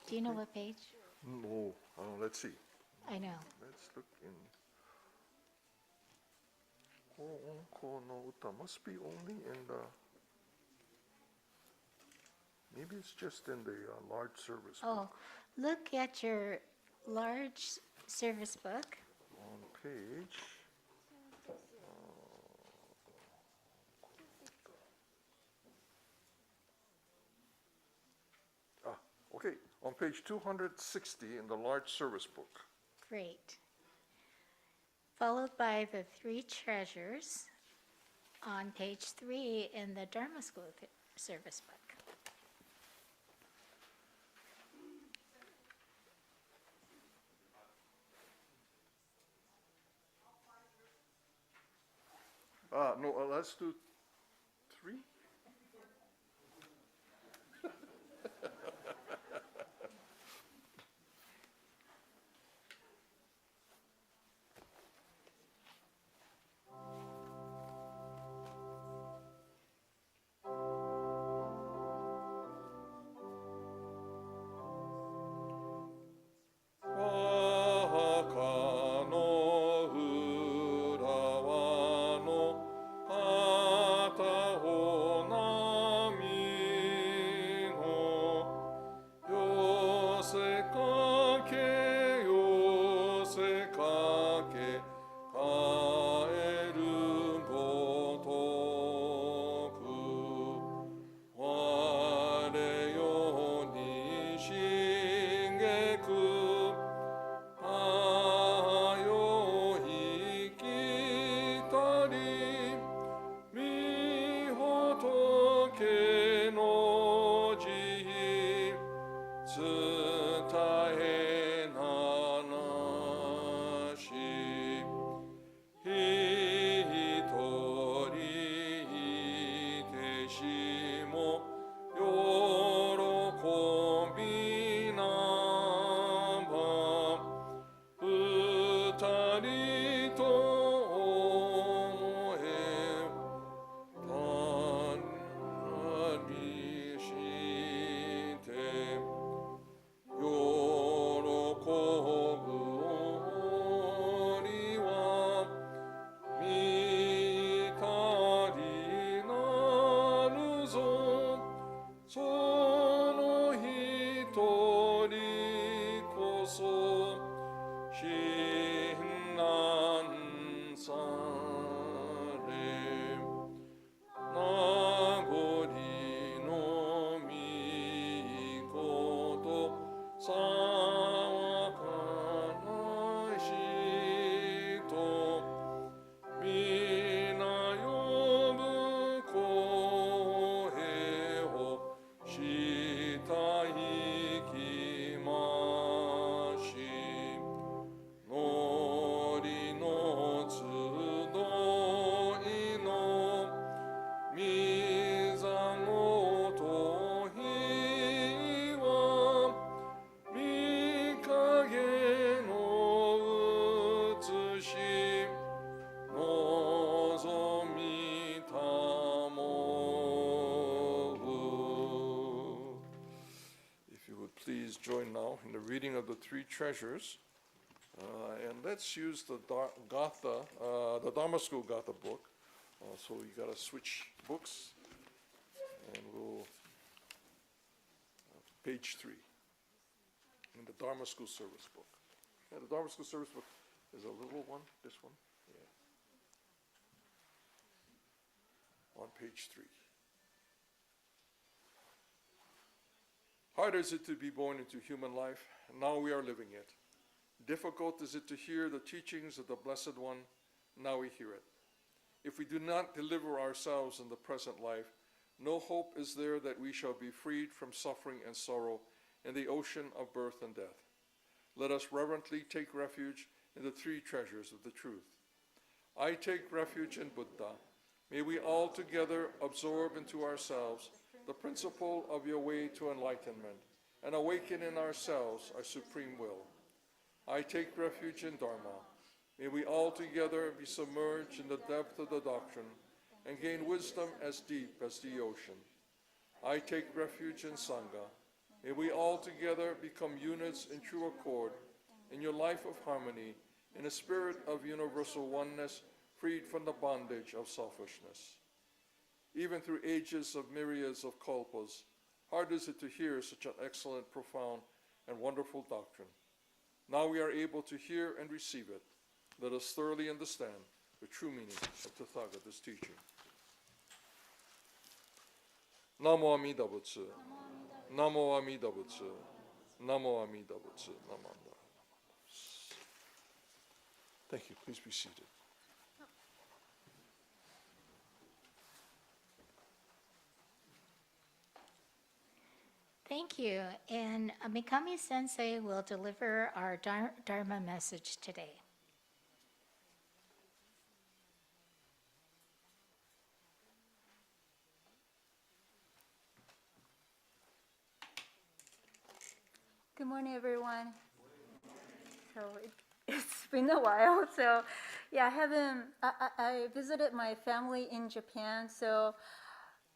Do you know what page?
No, let's see.
I know.
Let's look in. Ho'onko no uta must be only in the. Maybe it's just in the large service
Oh,
book.
look at your large service book.
On page. Okay, on page 260 in the large service book.
Great. Followed by the three treasures on page 3 in the Dharma School service book.
No, let's do 3. Sawakanai shito mina yobu kohei wo shita ikimashi. Nori no tsudoi no Mizamoto wa Mikage no utsushi nozomitamo. If you would please join now in the reading of the three treasures. And let's use the Gatha, the Dharma School Gatha book. So you got to switch books, and we'll page 3 in the Dharma School Service book. Yeah, the Dharma School Service book is a little one. This one, yeah, on page 3. Hard is it to be born into human life, and now we are living it. Difficult is it to hear the teachings of the Blessed One, now we hear it. If we do not deliver ourselves in the present life, no hope is there that we shall be freed from suffering and sorrow in the ocean of birth and death. Let us reverently take refuge in the three treasures of the truth. I take refuge in Buddha. May we all together absorb into ourselves the principle of your way to enlightenment and awaken in ourselves our supreme will. I take refuge in Dharma. May we all together be submerged in the depth of the doctrine and gain wisdom as deep as the ocean. I take refuge in Sangha. May we all together become units in true accord, in your life of harmony, in a spirit of universal oneness, freed from the bondage of selfishness. Even through ages of myriads of kalpas, hard is it to hear such an excellent, profound, and wonderful doctrine. Now we are able to hear and receive it. Let us thoroughly understand the true meaning of Tathagata's teaching. Namo Amida Butsu. Namo Amida Butsu. Namo Amida Butsu. Namanda. Thank you. Please be seated.
Thank you. And Mikame Sensei will deliver our Dharma message today.
Good morning, everyone. So it's been a while. So yeah, I visited my family in Japan. So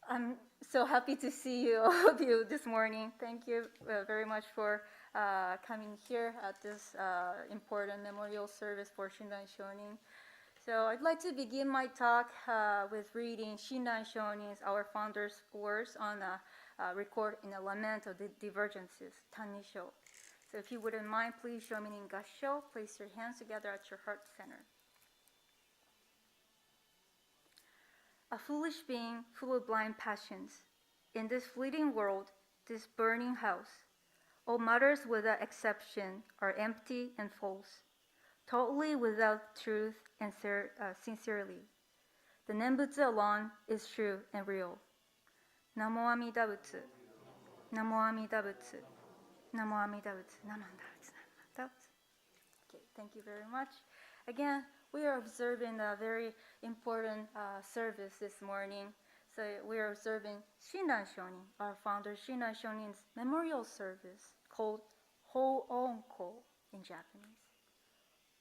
I'm so happy to see you, all of you, this morning. Thank you very much for coming here at this important memorial service for Shinran Shonin. So I'd like to begin my talk with reading Shinran Shonin's, our founder's words on record in a lament of the divergences, Tanisho. So if you wouldn't mind, please join me in Gassho. Place your hands together at your heart center. A foolish being full of blind passions. In this fleeting world, this burning house, all matters without exception are empty and false, totally without truth and sincerely. The Nembutsu alone is true and real. Namo Amida Butsu. Namo Amida Butsu. Namo Amida Butsu. Namo Amida Butsu. Okay, thank you very much. Again, we are observing a very important service this morning. So we are observing Shinran Shonin, our founder Shinran Shonin's memorial service called Ho-onko in Japanese.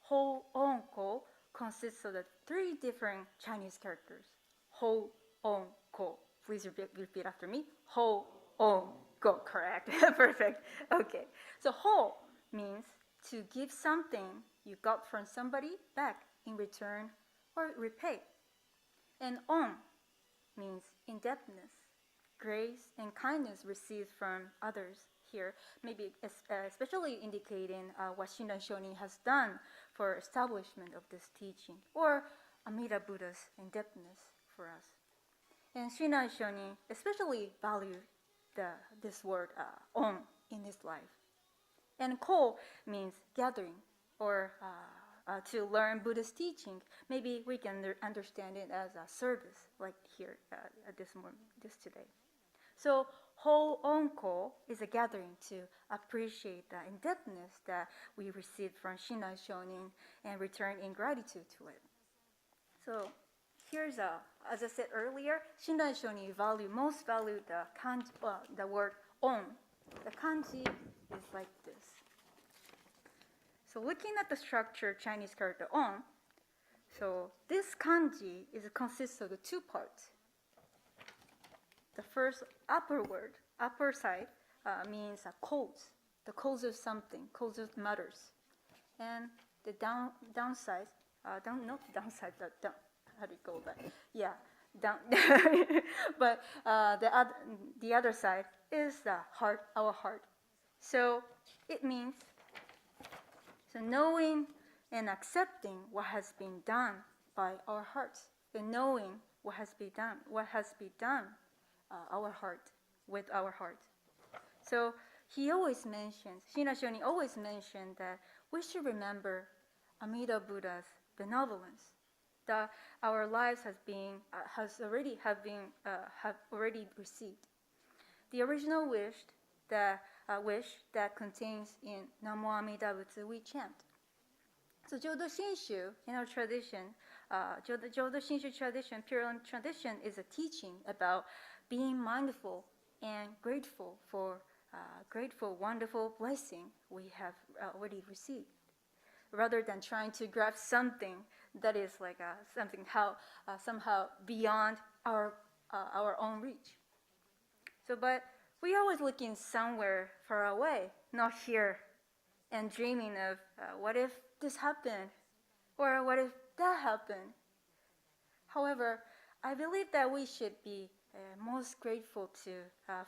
Ho-onko consists of the 3 different Chinese characters. Ho-onko. Please repeat after me. Ho-onko. Correct. Perfect. Okay. So ho means to give something you got from somebody back in return or repay. And on means indebtedness, grace and kindness received from others here, maybe especially indicating what Shinran Shonin has done for establishment of this teaching, or Amida Buddha's indebtedness for us. And Shinran Shonin especially valued this word on in his life. And ko means gathering or to learn Buddhist teaching. Maybe we can understand it as a service, like here at this moment, this today. So ho onko is a gathering to appreciate the indebtedness that we received from Shinran Shonin and return in gratitude to it. So here's as I said earlier, Shinran Shonin most value the word on. The kanji is like this. So looking at the structure Chinese character on, so this kanji consists of the two parts. The first upper side means cause, the cause of something, cause of matters. And the downside, not downside, but how do you go back? Yeah, down. But the other side is the heart, our heart. So it means knowing and accepting what has been done by our hearts, and knowing what has been done, our heart with our heart. So he always mentions, Shinran Shonin always mentioned that we should remember Amida Buddha's benevolence, that our lives have already received. The original wish that contains in Namo Amida Butsu we chant. So Jodo Shinshu, in our tradition, Jodo Shinshu tradition, Pure Land tradition, is a teaching about being mindful and grateful for wonderful blessing we have already received, rather than trying to grasp something that is like somehow beyond our own reach. So, but we always looking somewhere far away, not here, and dreaming of what if this happened, or what if that happened. However, I believe that we should be most grateful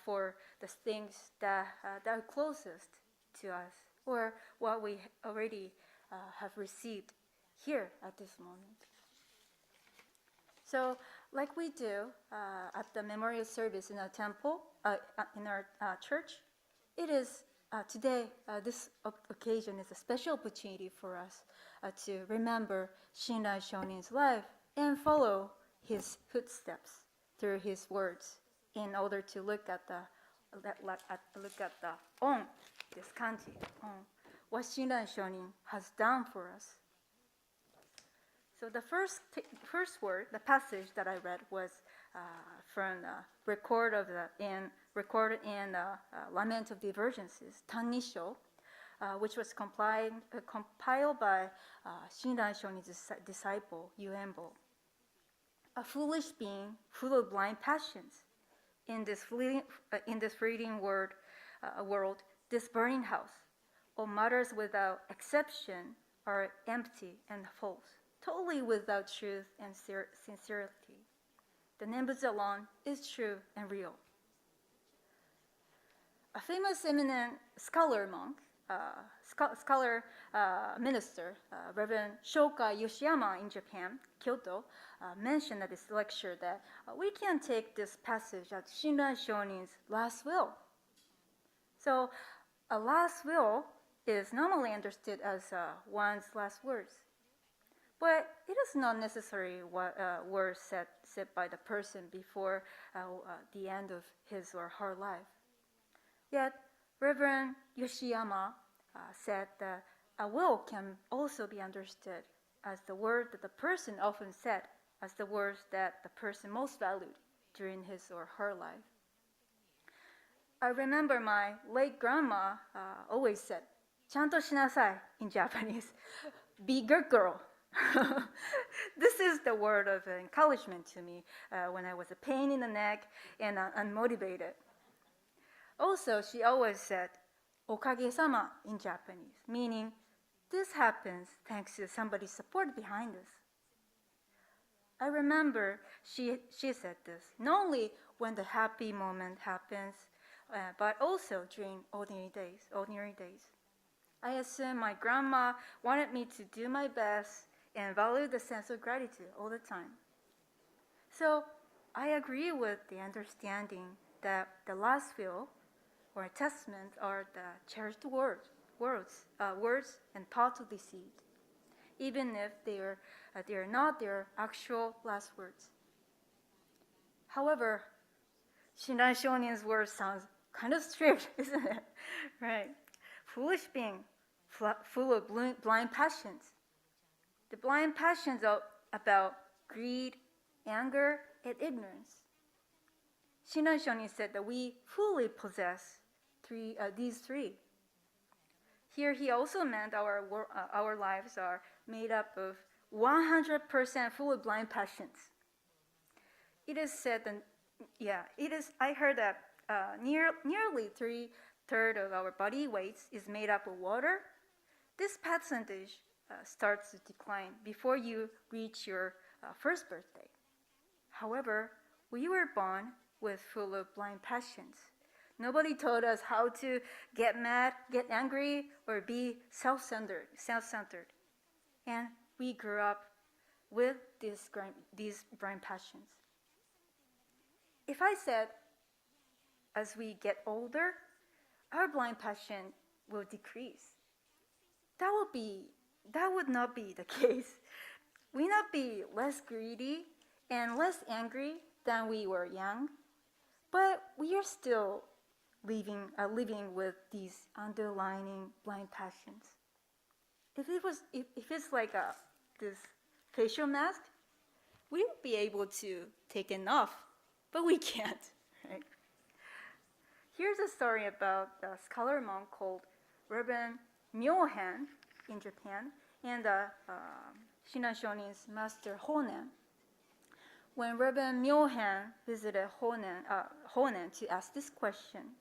for the things that are closest to us, or what we already have received here at this moment. So, like we do at the memorial service in our temple, in our church, it is today, this occasion is a special opportunity for us to remember Shinran Shonin's life and follow his footsteps through his words in order to look at the on, this kanji, on, what Shinran Shonin has done for us. So the first word, the passage that I read was from recorded in Lament of Divergences, Tannisho, which was compiled by Shinran Shonin's disciple, Yuenbo. A foolish being full of blind passions in this fleeting world, this burning house, all matters without exception are empty and false, totally without truth and sincerity. The Nembutsu alone is true and real. A famous eminent scholar monk, minister, Reverend Shoka Yoshiyama in Japan, Kyoto, mentioned at this lecture that we can take this passage as Shinran Shonin's last will. So a last will is normally understood as one's last words. But it is not necessarily what words said by the person before the end of his or her life. Yet, Reverend Yoshiyama said that a will can also be understood as the word that the person often said, as the words that the person most valued during his or her life. I remember my late grandma always said, "Chanto shinasai" in Japanese, "Be good girl." This is the word of encouragement to me when I was a pain in the neck and unmotivated. Also, she always said, "Okage-sama" in Japanese, meaning this happens thanks to somebody's support behind us. I remember she said this, not only when the happy moment happens, but also during ordinary days. I assume my grandma wanted me to do my best and value the sense of gratitude all the time. So I agree with the understanding that the last will or testament are the cherished words words and thoughts of deceit, even if they are not their actual last words. However, Shinran Shonin's words sounds kind of strict, isn't it? Right. Foolish being, full of blind passions. The blind passions about greed, anger, and ignorance. Shinran Shonin said that we fully possess these three. Here he also meant our lives are made up of 100% full of blind passions. It is said that, I heard that nearly 3/3 of our body weight is made up of water. This percentage starts to decline before you reach your first birthday. However, we were born with full of blind passions. Nobody told us how to get mad, get angry, or be self-centered. And we grew up with these blind passions. If I said, as we get older, our blind passion will decrease, that would not be the case. We not be less greedy and less angry than we were young, but we are still living with these underlying blind passions. If it's like this facial mask, we would be able to take it off, but we can't. Right? Here's a story about a scholar monk called Reverend Myohan in Japan and Shinran Shonin's master Honen. When Reverend Myohan visited Honen to ask this question,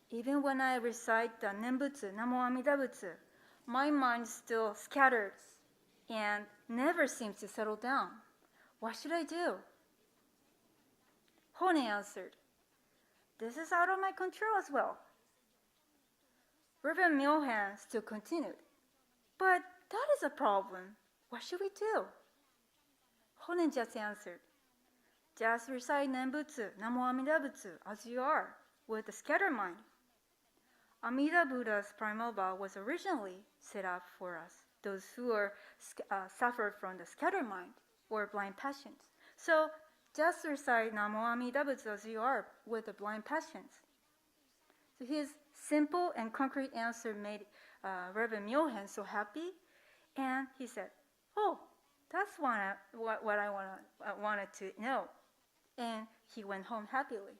even when I recite the Nembutsu, Namo Amida Butsu, my mind still scatters and never seems to settle down. What should I do? Honen answered, this is out of my control as well. Reverend Myohan still continued, but that is a problem. What should we do? Honen just answered, just recite Nembutsu, Namo Amida Butsu, as you are, with the scattered mind. Amida Buddha's primal vow was originally set up for us, those who suffered from the scattered mind or blind passions. So just recite Namo Amida Butsu as you are with the blind passions. So his simple and concrete answer made Reverend Myohan so happy, and he said, oh, that's what I wanted to know. And he went home happily.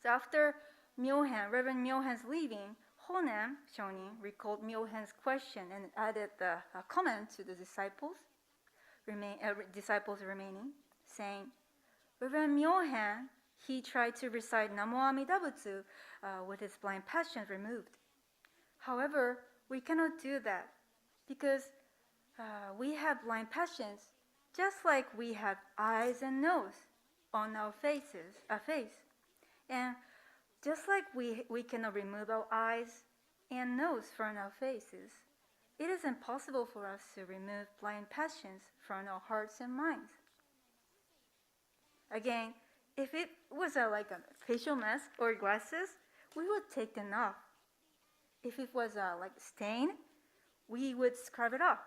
So after Reverend Myohan's leaving, Honen Shonin recalled Myohan's question and added the comment to the disciples remaining, saying, Reverend Myohan, he tried to recite Namo Amida Butsu with his blind passions removed. However, we cannot do that because we have blind passions just like we have eyes and nose on our face. And just like we cannot remove our eyes and nose from our faces, it is impossible for us to remove blind passions from our hearts and minds. Again, if it was like a facial mask or glasses, we would take them off. If it was like a stain, we would scrub it off.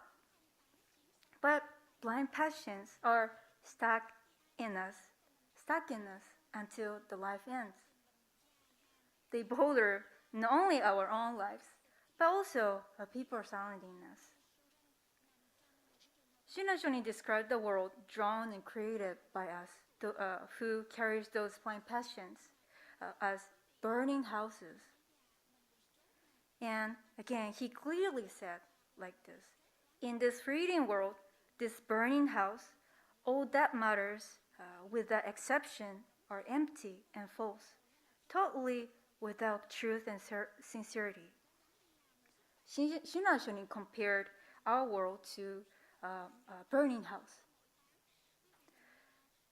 But blind passions are stuck in us until the life ends. They bother not only our own lives, but also the people surrounding us. Shinran Shonin described the world drawn and created by us, who carries those blind passions, as burning houses. And again, he clearly said like this, in this fleeting world, this burning house, all that matters, with that exception, are empty and false, totally without truth and sincerity. Shinran Shonin compared our world to a burning house.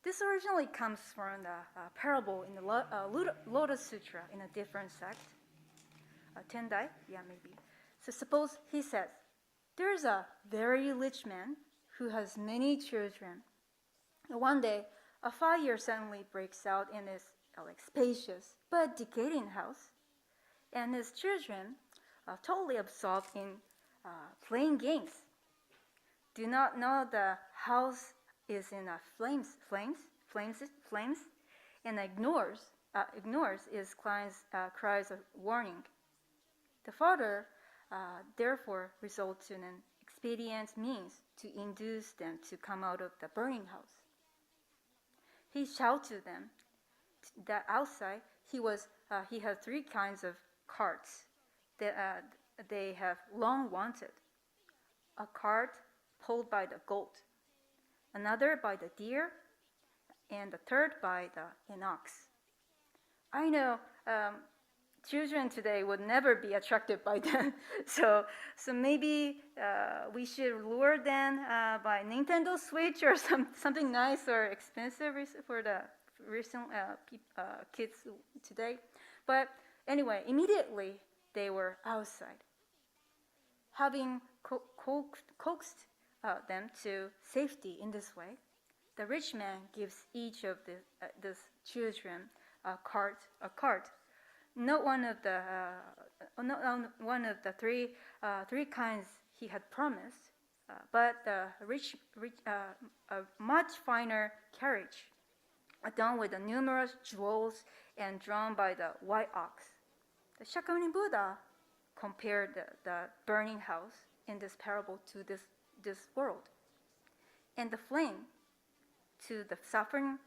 This originally comes from the parable in the Lotus Sutra in a different sect, Tendai, maybe. So suppose he says, there's a very rich man who has many children. And one day, a fire suddenly breaks out in his spacious but decaying house, and his children totally absorbed in playing games. Do not know the house is in flames, and ignores his client's cries of warning. The father therefore resorts to an expedient means to induce them to come out of the burning house. He shouts to them that outside he has 3 kinds of carts that they have long wanted. A cart pulled by the goat, another by the deer, and the third by an ox. I know children today would never be attracted by them, so maybe we should lure them by Nintendo Switch or something nice or expensive for the recent kids today. But anyway, immediately they were outside. Having coaxed them to safety in this way, the rich man gives each of these children a cart. Not one of the three kinds he had promised, but a much finer carriage, adorned with the numerous jewels and drawn by the white ox. The Shakyamuni Buddha compared the burning house in this parable to this world, and the flame to the suffering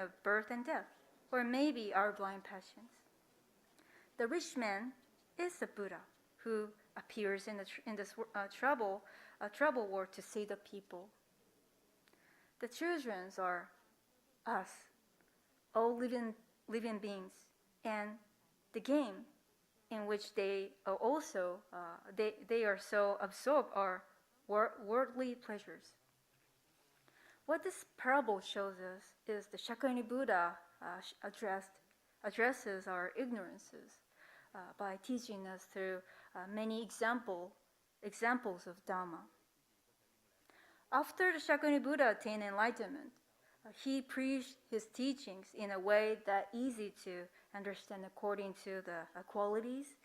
of birth and death, or maybe our blind passions. The rich man is the Buddha who appears in this trouble world to save the people. The children are us, all living beings, and the game in which they are also they are so absorbed are worldly pleasures. What this parable shows us is the Shakyamuni Buddha addresses our ignorances by teaching us through many examples of Dharma. After the Shakyamuni Buddha attained enlightenment, he preached his teachings in a way that easy to understand according to the qualities,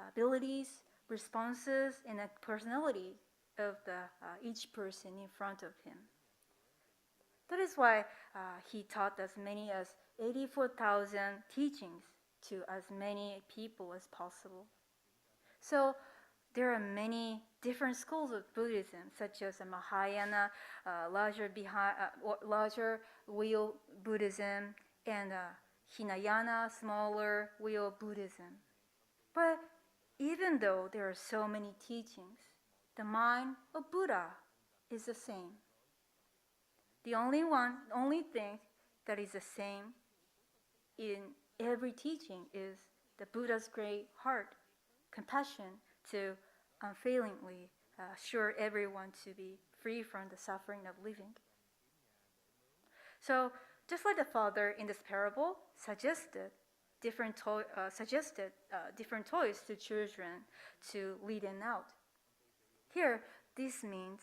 abilities, responses, and the personality of each person in front of him. That is why he taught as many as 84,000 teachings to as many people as possible. So there are many different schools of Buddhism, such as Mahayana, larger wheel Buddhism, and Hinayana, smaller wheel Buddhism. But even though there are so many teachings, the mind of Buddha is the same. The only thing that is the same in every teaching is the Buddha's great heart, compassion to unfailingly assure everyone to be free from the suffering of living. So, just like the father in this parable suggested different toys to children to lead them out. Here, this means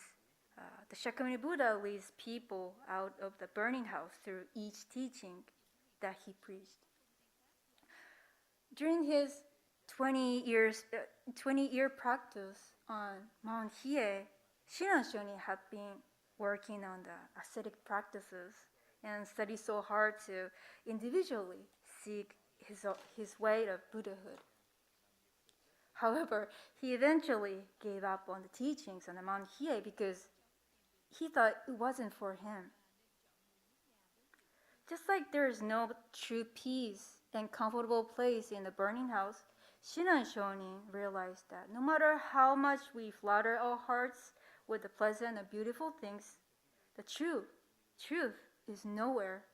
the Shakyamuni Buddha leads people out of the burning house through each teaching that he preached. During his 20-year practice on Mount Hiei, Shinran Shonin had been working on the ascetic practices and studied so hard to individually seek his way of Buddhahood. However, he eventually gave up on the teachings on the Mount Hiei because he thought it wasn't for him. Just like there is no true peace and comfortable place in the burning house, Shinran Shonin realized that no matter how much we flatter our hearts with the pleasant and beautiful things, the truth is nowhere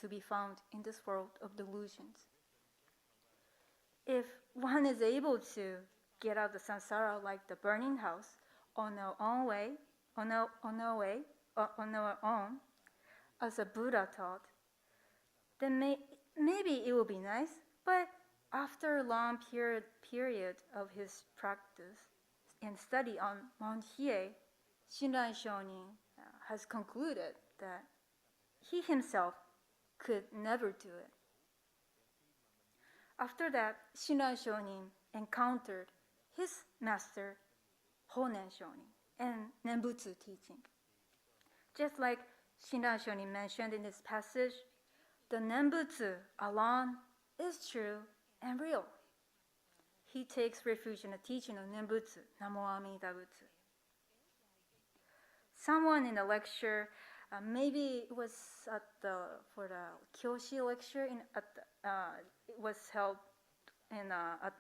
to be found in this world of delusions. If one is able to get out of the samsara like the burning house on our own, as the Buddha taught, then maybe it will be nice, but after a long period of his practice and study on Mount Hiei, Shinran Shonin has concluded that he himself could never do it. After that, Shinran Shonin encountered his master, Honen Shonin, and Nembutsu teaching. Just like Shinran Shonin mentioned in this passage, the Nembutsu alone is true and real. He takes refuge in the teaching of Nembutsu, Namo Amida Butsu. Someone in the lecture, maybe it was for the Kyoshi lecture, it was held in at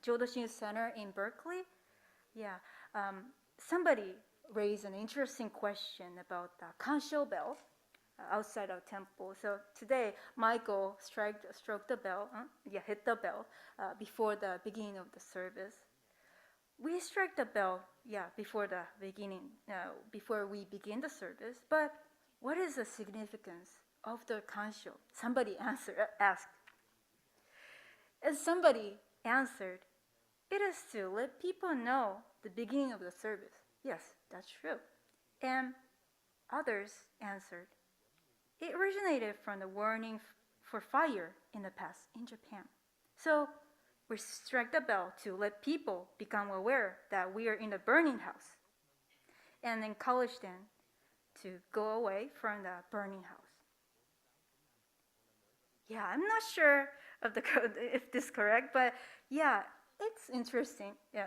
Jodoshin Center in Berkeley. Yeah, somebody raised an interesting question about the Kansho bell outside of temple. So today, Michael stroked the bell, hit the bell before the beginning of the service. We strike the bell, before the beginning, before we begin the service. But what is the significance of the Kansho? Somebody asked. As somebody answered, it is to let people know the beginning of the service. Yes, that's true. And others answered, it originated from the warning for fire in the past in Japan. So we strike the bell to let people become aware that we are in the burning house and encourage them to go away from the burning house. Yeah, I'm not sure of the code if this is correct, but yeah, it's interesting. Yeah.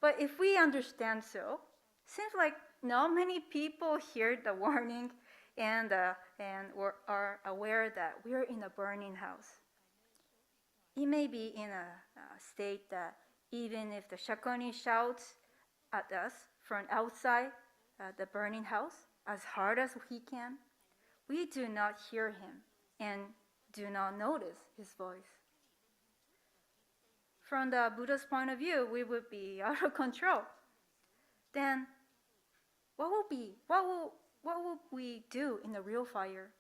But if we understand so, seems like not many people hear the warning and are aware that we're in a burning house. He may be in a state that even if the shakunin shouts at us from outside the burning house as hard as he can, we do not hear him and do not notice his voice. From the Buddha's point of view, we would be out of control. Then, what will we do in the real fire?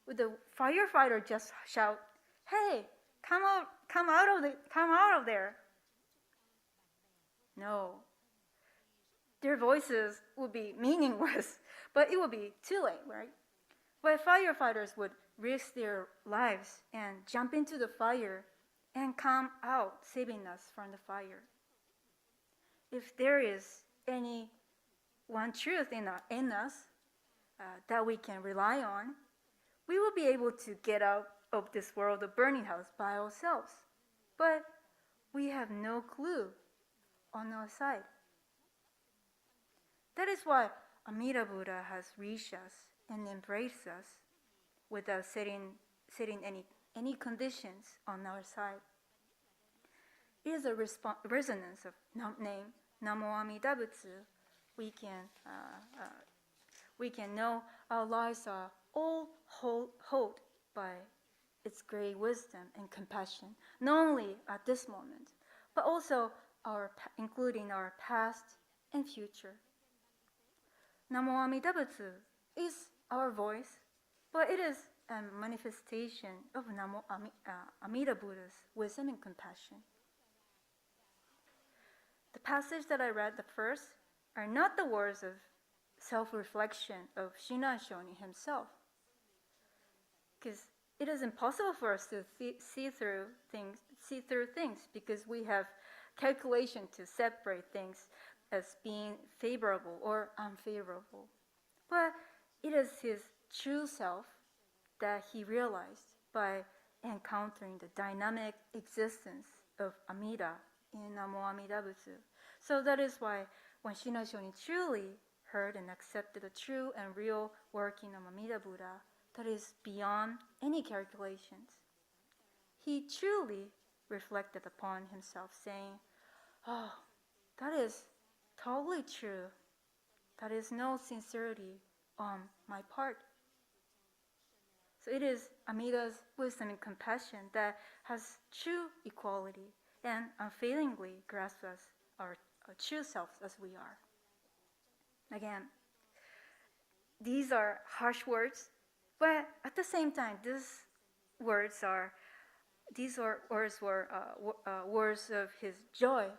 Would the firefighter just shout, "Hey, come out of there"? No. Their voices would be meaningless, but it would be too late, right? But firefighters would risk their lives and jump into the fire and come out, saving us from the fire. If there is any one truth in us that we can rely on, we will be able to get out of this world of burning house by ourselves. But we have no clue on our side. That is why Amida Buddha has reached us and embraced us without setting any conditions on our side. It is a resonance of name, Namo Amida Butsu. We can know our lives are all held by its great wisdom and compassion, not only at this moment, but also including our past and future. Namo Amida Butsu is our voice, but it is a manifestation of Amida Buddha's wisdom and compassion. The passage that I read the first are not the words of self-reflection of Shinran Shonin himself, because it is impossible for us to see through things because we have calculation to separate things as being favorable or unfavorable. But it is his true self that he realized by encountering the dynamic existence of Amida in Namo Amida Butsu. So that is why when Shinran Shonin truly heard and accepted the true and real working of Amida Buddha, that is beyond any calculations, he truly reflected upon himself, saying, "Oh, that is totally true. That is no sincerity on my part." So it is Amida's wisdom and compassion that has true equality and unfailingly grasps us, our true selves as we are. Again, these are harsh words, but at the same time, these words were words of his joy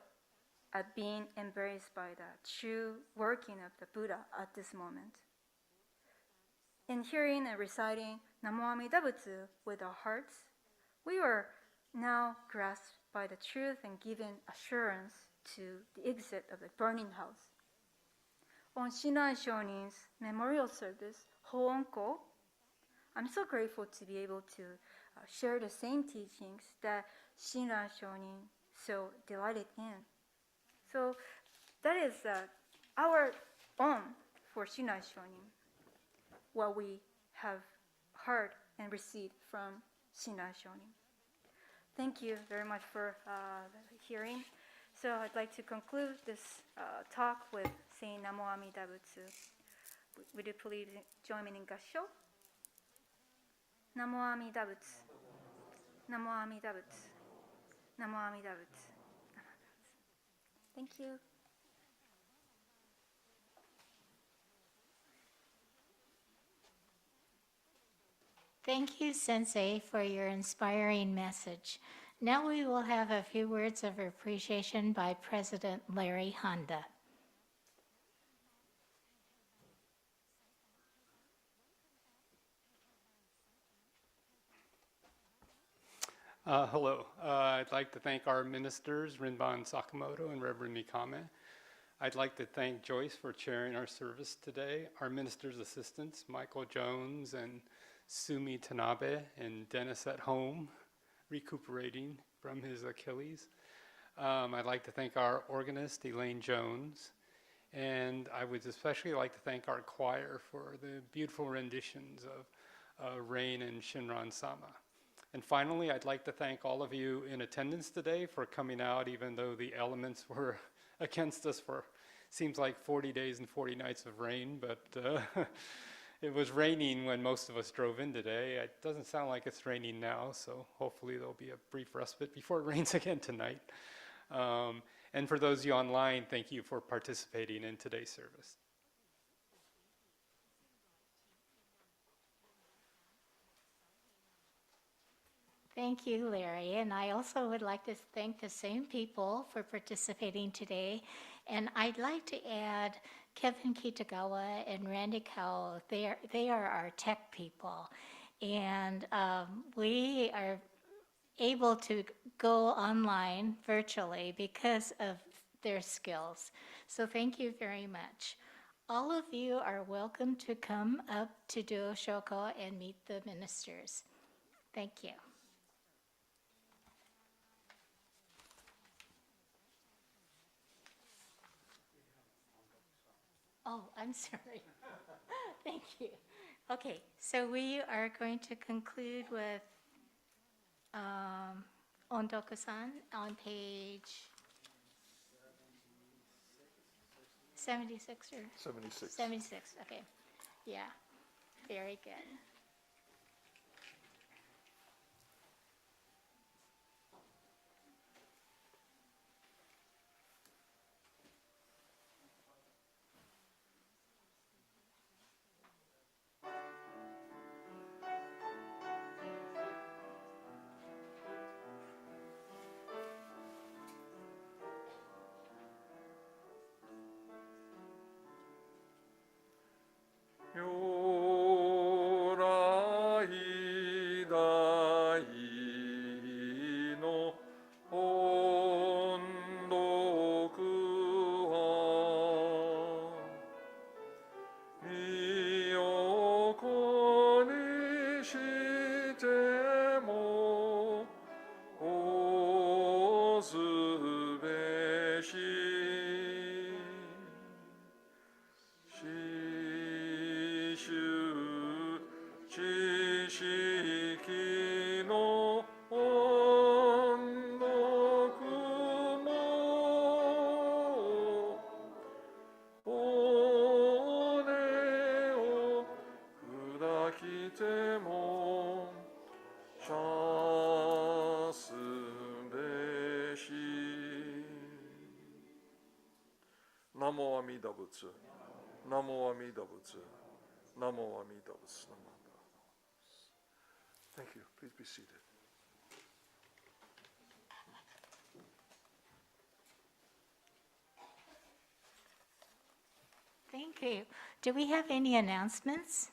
at being embraced by the true working of the Buddha at this moment. In hearing and reciting Namo Amida Butsu with our hearts, we were now grasped by the truth and given assurance to the exit of the burning house. On Shinran Shonin's memorial service, Hoonko, I'm so grateful to be able to share the same teachings that Shinran Shonin so delighted in. So that is our own for Shinran Shonin, what we have heard and received from Shinran Shonin. Thank you very much for hearing. So I'd like to conclude this talk with saying Namo Amida Butsu. Would you please join me in Gassho? Namo Amida Butsu. Namo Amida Butsu. Namo Amida Butsu. Thank you.
Thank you, Sensei, for your inspiring message. Now we will have a few words of appreciation by President Larry Handa.
Hello. I'd like to thank our ministers, Rinban Sakamoto and Reverend Mikame. I'd like to thank Joyce for chairing our service today, our minister's assistants, Michael Jones and Sumi Tanabe, and Dennis at home, recuperating from his Achilles. I'd like to thank our organist, Elaine Jones, and I would especially like to thank our choir for the beautiful renditions of Rain and Shinran Sama. And finally, I'd like to thank all of you in attendance today for coming out, even though the elements were against us for, seems like 40 days and 40 nights of rain, but it was raining when most of us drove in today. It doesn't sound like it's raining now, so hopefully there'll be a brief respite before it rains again tonight. And for those of you online, thank you for participating in today's service.
Thank you, Larry. And I also would like to thank the same people for participating today. And I'd like to add Kevin Kitagawa and Randy Cowell. They are our tech people. And we are able to go online virtually because of their skills. So thank you very much. All of you are welcome to come up to do Oshoko and meet the ministers. Thank you. Oh, I'm sorry. Thank you. Okay, so we are going to conclude with Ondokusan on page 76 or
76.
76. Okay, yeah, very good.
Namo Amida Butsu. Namo Amida Butsu. Namo Amida Butsu. Thank you. Please be seated.
Thank you. Do we have any announcements?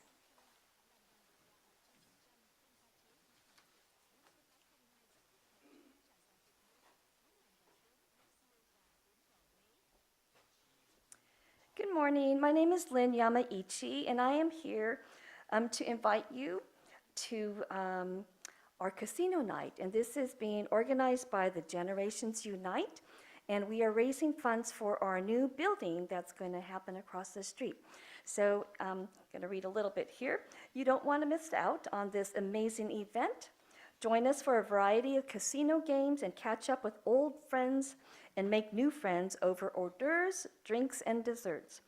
Good morning. My name is Lynn Yamaichi, and I am here to invite you to our casino night. And this is being organized by the Generations Unite, and we are raising funds for our new building that's going to happen across the street. So I'm going to read a little bit here. You don't want to miss out on this amazing event. Join us for a variety of casino games and catch up with old friends and make new friends over hors d'oeuvres, drinks, and desserts.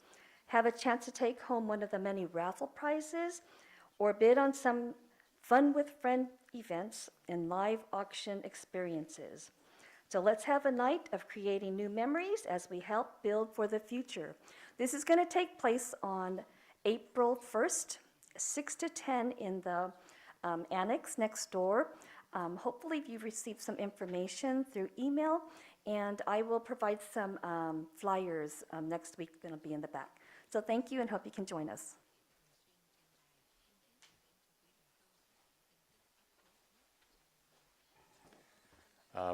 Have a chance to take home one of the many raffle prizes or bid on some fun with friend events and live auction experiences. So let's have a night of creating new memories as we help build for the future. This is going to take place on April 1st, 6 to 10 in the annex next door. Hopefully you've received some information through email, and I will provide some flyers next week that'll be in the back. So thank you and hope you can join us.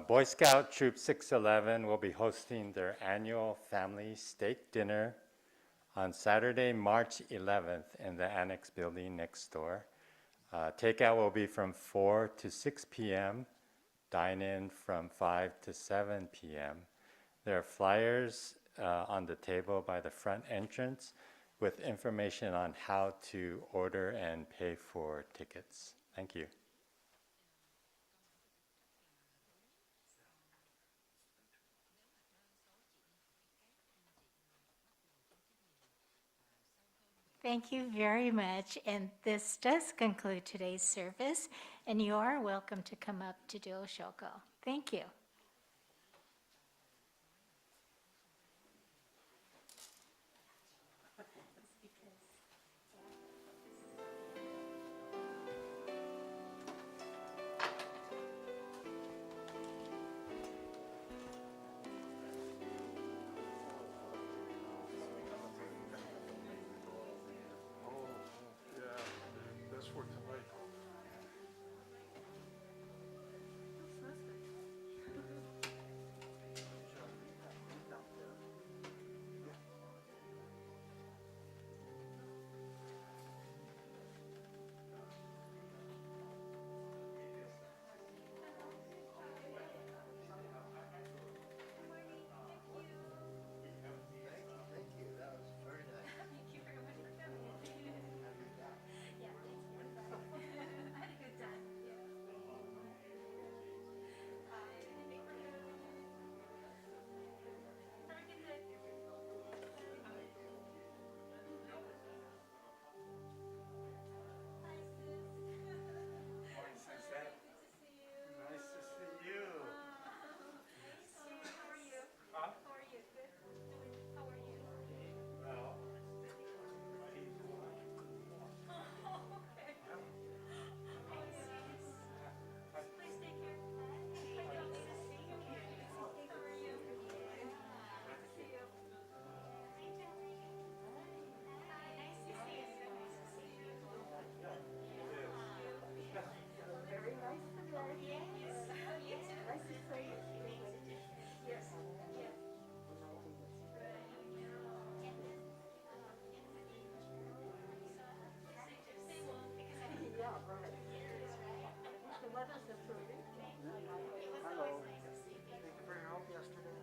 Boy Scout Troop 611 will be hosting their annual family steak dinner on Saturday, March 11th in the annex building next door. Takeout will be from 4 to 6 p.m., dine-in from 5 to 7 p.m. There are flyers on the table by the front entrance with information on how to order and pay for tickets. Thank you.
Thank you very much. And this does conclude today's service, and you are welcome to come up to do Oshoko. Thank you.
That's for tonight.
Hello. Thank you for your help yesterday.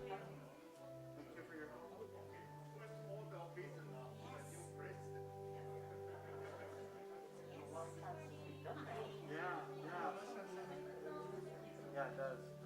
Thank you for your help. Yeah, yeah. Yeah, it does.